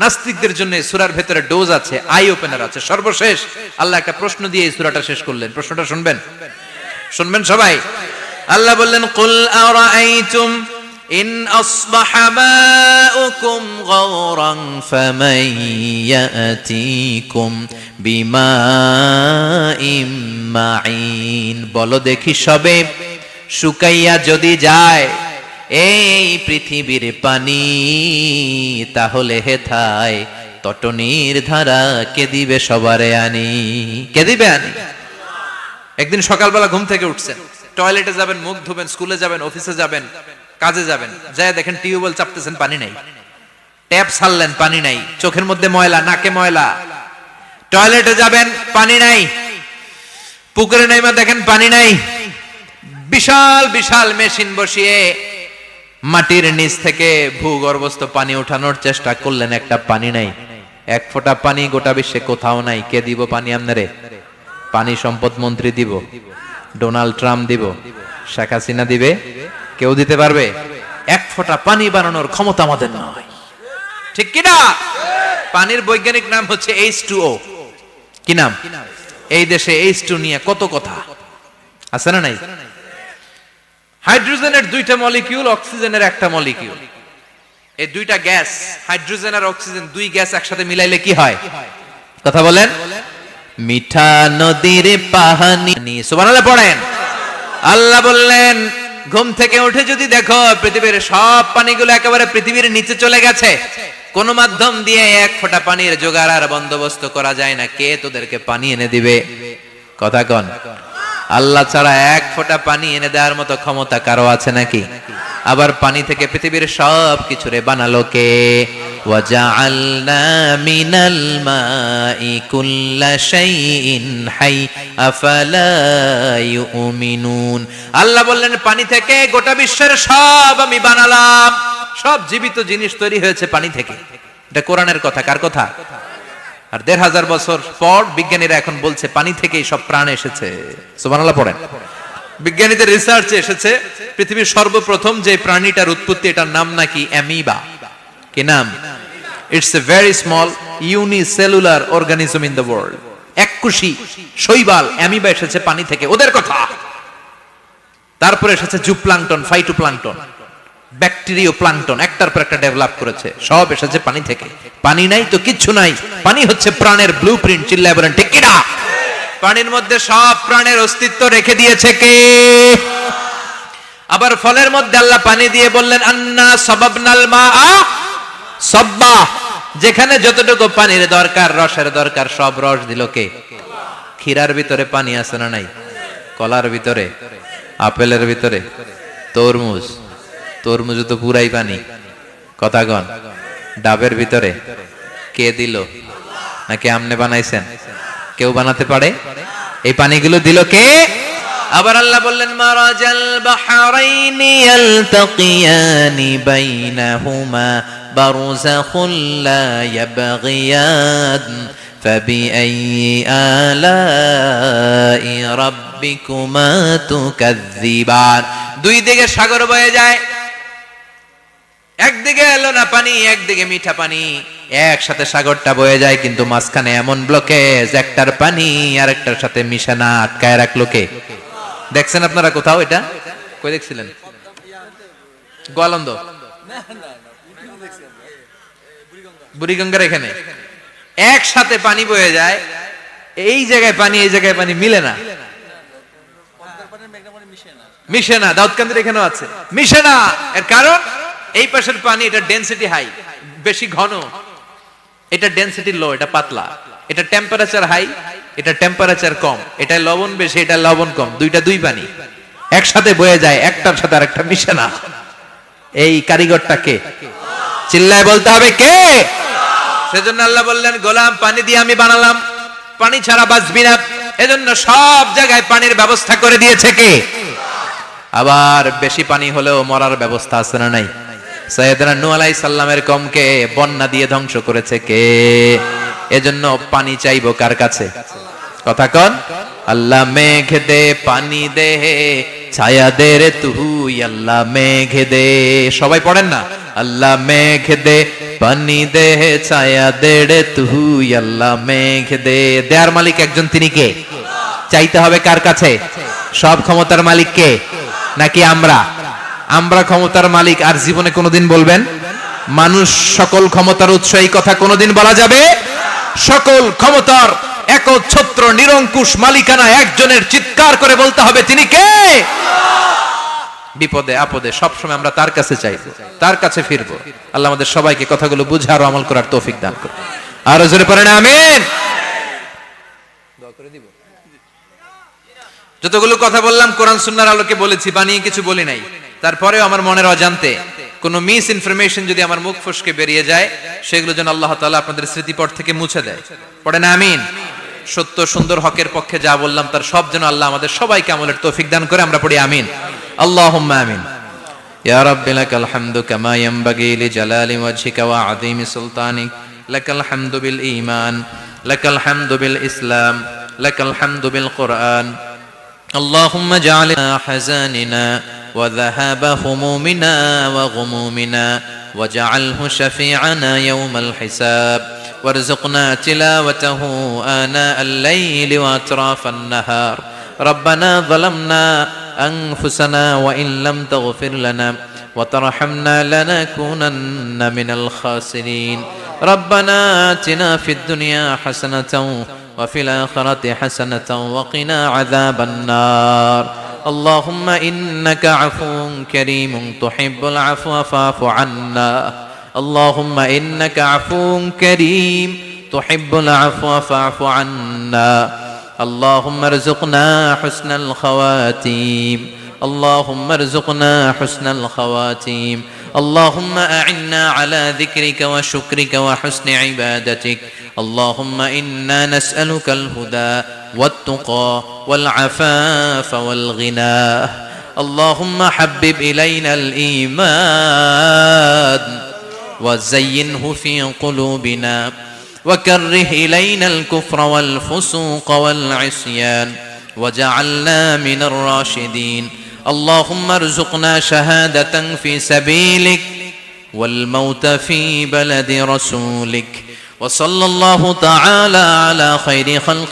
নাস্তিকদের জন্য সূরার ভেতরে ডোজ আছে, আই ওপেনার আছে। সর্বশেষ আল্লাহ একটা প্রশ্ন দিয়ে এই সূরাটা শেষ করলেন। প্রশ্নটা শুনবেন? শুনবেন সবাই? আল্লাহ বললেন, কুল আরাআইতুম ইন আসবাহা মাউকুম গাওরান ফামান ইয়াতিকুম বিমাইম মাইন। বলো দেখি সবে, শুকাইয়া যদি যায় এই পৃথিবীর পানি, তাহলে হেথায় তটনির ধারা কে দিবে সবারে আনি? কে দিবে আনি? একদিন সকালবেলা ঘুম থেকে উঠছেন, টয়লেটে যাবেন, মুখ ধুবেন, স্কুলে যাবেন, অফিসে যাবেন, কাজে যাবেন, যায় দেখেন টিউবওয়েল চাপতেছেন, পানি নাই। ট্যাপ ছাড়লেন, পানি নাই। চোখের মধ্যে ময়লা, নাকে ময়লা। টয়লেটে যাবেন, পানি নাই। পুকুরে নাইমা দেখেন পানি নাই, বিশাল বিশাল মেশিন বসিয়ে মাটির নিচ থেকে ভূগর্ভস্থ পানি ওঠানোর চেষ্টা করলেন, একটা পানি নাই। এক ফোঁটা পানি গোটা বিশ্বে কোথাও নাই। কে দিব পানি আপনারে? পানি সম্পদ মন্ত্রী দিব, ডোনাল্ড ট্রাম্প দিব, শেখ হাসিনা দিবে? কেউ দিতে পারবে? এক ফোঁটা পানি বানানোর ক্ষমতা আমাদের নয়, ঠিক কিনা? পানির বৈজ্ঞানিক নাম হচ্ছে H2O। কি নাম? এই দেশে H2 নিয়ে কত কথা আছে না নাই? হাইড্রোজেনের দুইটা মলিকিউল, অক্সিজেনের একটা মলিকিউল। এই দুইটা গ্যাস, হাইড্রোজেন আর অক্সিজেন, দুই গ্যাস একসাথে মিলাইলে কি হয়? কথা বলেন। মিঠা নদীর পানি, সুবহানাল্লাহ পড়েন। আল্লাহ বললেন, ঘুম থেকে উঠে যদি দেখো পৃথিবীর সব পানিগুলো একেবারে পৃথিবীর নিচে চলে গেছে, কোন মাধ্যম দিয়ে এক ফোঁটা পানির জোগাড় আর বন্দোবস্ত করা যায় না, কে তোদেরকে পানি এনে দিবে? কথা কন। আল্লাহ ছাড়া এক ফোঁটা পানি এনে দেওয়ার মতো ক্ষমতা কারো আছে নাকি? আবার পানি থেকে পৃথিবীর সব কিছুরে বানালো কে? ওয়াজআলনা মিনাল মাই কুল্লা শাইইন হাই আফালা ইউমিনুন। আল্লাহ বললেন, পানি থেকে গোটা বিশ্বের সব আমি বানালাম। সব জীবিত জিনিস তৈরি হয়েছে পানি থেকে। এটা কোরআনের কথা। কার কথা? আর ১৫০০ বছর পর বিজ্ঞানীরা এখন বলছে পানি থেকেই সব প্রাণ এসেছে। সুবহানাল্লাহ পড়েন। বিজ্ঞানীদের রিসার্চে এসেছে পৃথিবীর সর্বপ্রথম যে প্রাণীটার উৎপত্তি, এটার নাম নাকি অ্যামিবা। কি নাম? It's a very small unicellular organism in the world. এককোষী শৈবাল অ্যামিবা এসেছে পানি থেকে, ওদের কথা। তারপরে এসেছে জুপ্লাঙ্কটন, ফাইটোপ্লাঙ্কটন, ব্যাকটেরিয়া প্লাঙ্কটন, একটার পর একটা ডেভেলপ করেছে, সব এসেছে পানি থেকে। পানি নাই তো কিচ্ছু নাই। পানি হচ্ছে প্রাণের ব্লুপ্রিন্ট। চিল্লায় বলেন ঠিক কিনা? পানির মধ্যে সব প্রাণের অস্তিত্ব রেখে দিয়েছে কে? আবার ফলের মধ্যে আল্লাহ পানি দিয়ে বললেন, আন্না সাবাবনাল মাআ সাব্বা। যেখানে যতটুকু পানির দরকার, রসের দরকার, সব রস দিল কে? ক্ষীরার ভিতরে পানি আছে না নাই? কলার ভিতরে, আপেলের ভিতরে, তরমুজ, তরমুজ তো পুরাই পানি। কথা কন। ডাবের ভিতরে কে দিল? নাকি আমনে বানাইছেন? কেউ বানাতে পারে? এই পানিগুলো দিল কে? আবার আল্লাহ বললেন, মারাজাল বাহরাইনি ইয়ালতাকিয়ানি বাইনাহুমা বারযাখুল লা ইয়াবগিয়ান ফাবিআইয়ি আলাই রাব্বিকুমা তুকাযযিবান। দুই দিকে সাগর বয়ে যায়, একদিকে এলো না পানি, একদিকে মিঠা পানি, একসাথে সাগরটা বয়ে যায়, কিন্তু মাঝখানে এমন ব্লকেজ, একটার পানি আর একটার সাথে মিশে না, আটকায় রাখলো কে? দেখছেন আপনারা কোথাও এটা? কই দেখছিলেন? গোয়ালন্দ, বুড়িগঙ্গার এখানে একসাথে পানি বয়ে যায়, এই জায়গায় পানি এই জায়গায় পানি মিলে না, মিশে না। দাউদকান্দির এখানেও আছে, মিশে না। এর কারণ এই পাশের পানি, এটা ডেনসিটি হাই, বেশি ঘন, এটা ডেনসিটি লো, এটা পাতলা, এটা টেম্পারেচার হাই, এটা টেম্পারেচার কম, এটা লবণ বেশি, এটা লবণ কম, দুইটা দুই পানি একসাথে বয়ে যায়, একটার সাথে আরেকটা মিশে না। এই কারিগরটা কে? চিল্লায় বলতে হবে কে? সেজন্য আল্লাহ বললেন, গোলাম পানি দিয়ে আমি বানালাম, পানি ছাড়া বাঁচবি না। এজন্য সব জায়গায় পানির ব্যবস্থা করে দিয়েছে কে? আবার বেশি পানি হলেও মরার ব্যবস্থা আছে না নাই? সাইয়েদনা নূহ আলাইহিস সালামের কওমকে বন্যা দিয়ে ধ্বংস করেছে কে? এজন্য পানি চাইবো কার কাছে? কথা কন। আল্লাহ মেঘ দে পানি দে ছায়া দে রে তুই, আল্লাহ মেঘ দে। সবাই পড়েন না? আল্লাহ মেঘ দে পানি দে ছায়া দে রে তুই, আল্লাহ মেঘ দে। দেয়ার মালিক একজন, তিনি কে? চাইতে হবে কার কাছে? সব ক্ষমতার মালিক কে? নাকি আমরা? আমরা ক্ষমতার মালিক। আর জীবনে কোনোদিন বলবেন মানুষ সকল ক্ষমতার উৎস, এই কথা কোনোদিন বলা যাবে? সকল ক্ষমতার একচ্ছত্র নিরঙ্কুশ মালিকানা একজনের, চিৎকার করে বলতে হবে তিনি কে? বিপদে আপদে সবসময় আমরা তার কাছে চাইবো, তার কাছে ফিরবো। আল্লাহ আমাদের সবাইকে কথাগুলো বুঝার ও আমল করার তৌফিক দান করুন। আরো জোরে পড়েন আমিন। যতগুলো কথা বললাম কোরআন সুন্নাহর আলোকে বলেছি, বানিয়ে কিছু বলি নাই। তারপরেও আমার মনের অজান্তে কোনো মিস ইনফরমেশন যদি আমার মুখ ফসকে বেরিয়ে যায়, সেগুলো যেন আল্লাহ তাআলা আপনাদের স্মৃতিপট থেকে মুছে দেয়। পড়েন আমিন। সত্য সুন্দর হকের পক্ষে যা বললাম তার সব যেন আল্লাহ আমাদের সবাইকে আমলের তৌফিক দান করে। আমরা পড়ি আমিন, আল্লাহুম্মা আমিন। ইয়া রাব্বি লাকাল হামদু কামা ইয়ানবাগি লিজালালি ওয়াজহিকা ওয়া আযীমি সুলতানিক, লাকাল হামদু বিল ঈমান, লাকাল হামদু বিল ইসলাম, লাকাল হামদু বিল কুরআন। اللهم اجعل حزاننا وذهاب همومنا وغمومنا واجعله شفيعنا يوم الحساب، وارزقنا تلاوته آناء الليل وأطراف النهار. ربنا ظلمنا أنفسنا وإن لم تغفر لنا وترحمنا لنكونن من الخاسرين. ربنا آتنا في الدنيا حسنة وفي الآخرة حسنة وقنا عذاب النار. اللهم إنك عفو كريم تحب العفو فاعف عنا. اللهم إنك عفو كريم تحب العفو فاعف عنا. اللهم ارزقنا حسن الخواتيم. اللهم ارزقنا حسن الخواتيم. اللهم أعنا على ذكرك وشكرك وحسن عبادتك. اللهم إنا نسألك الهدى والتقى والعفاف والغنى. اللهم حبب إلينا الإيمان وزينه في قلوبنا وكره إلينا الكفر والفسوق والعصيان وجعلنا من الراشدين. اللهم ارزقنا شهادة في سبيلك والموت في بلد رسولك. وصلى الله تعالى على خير خلق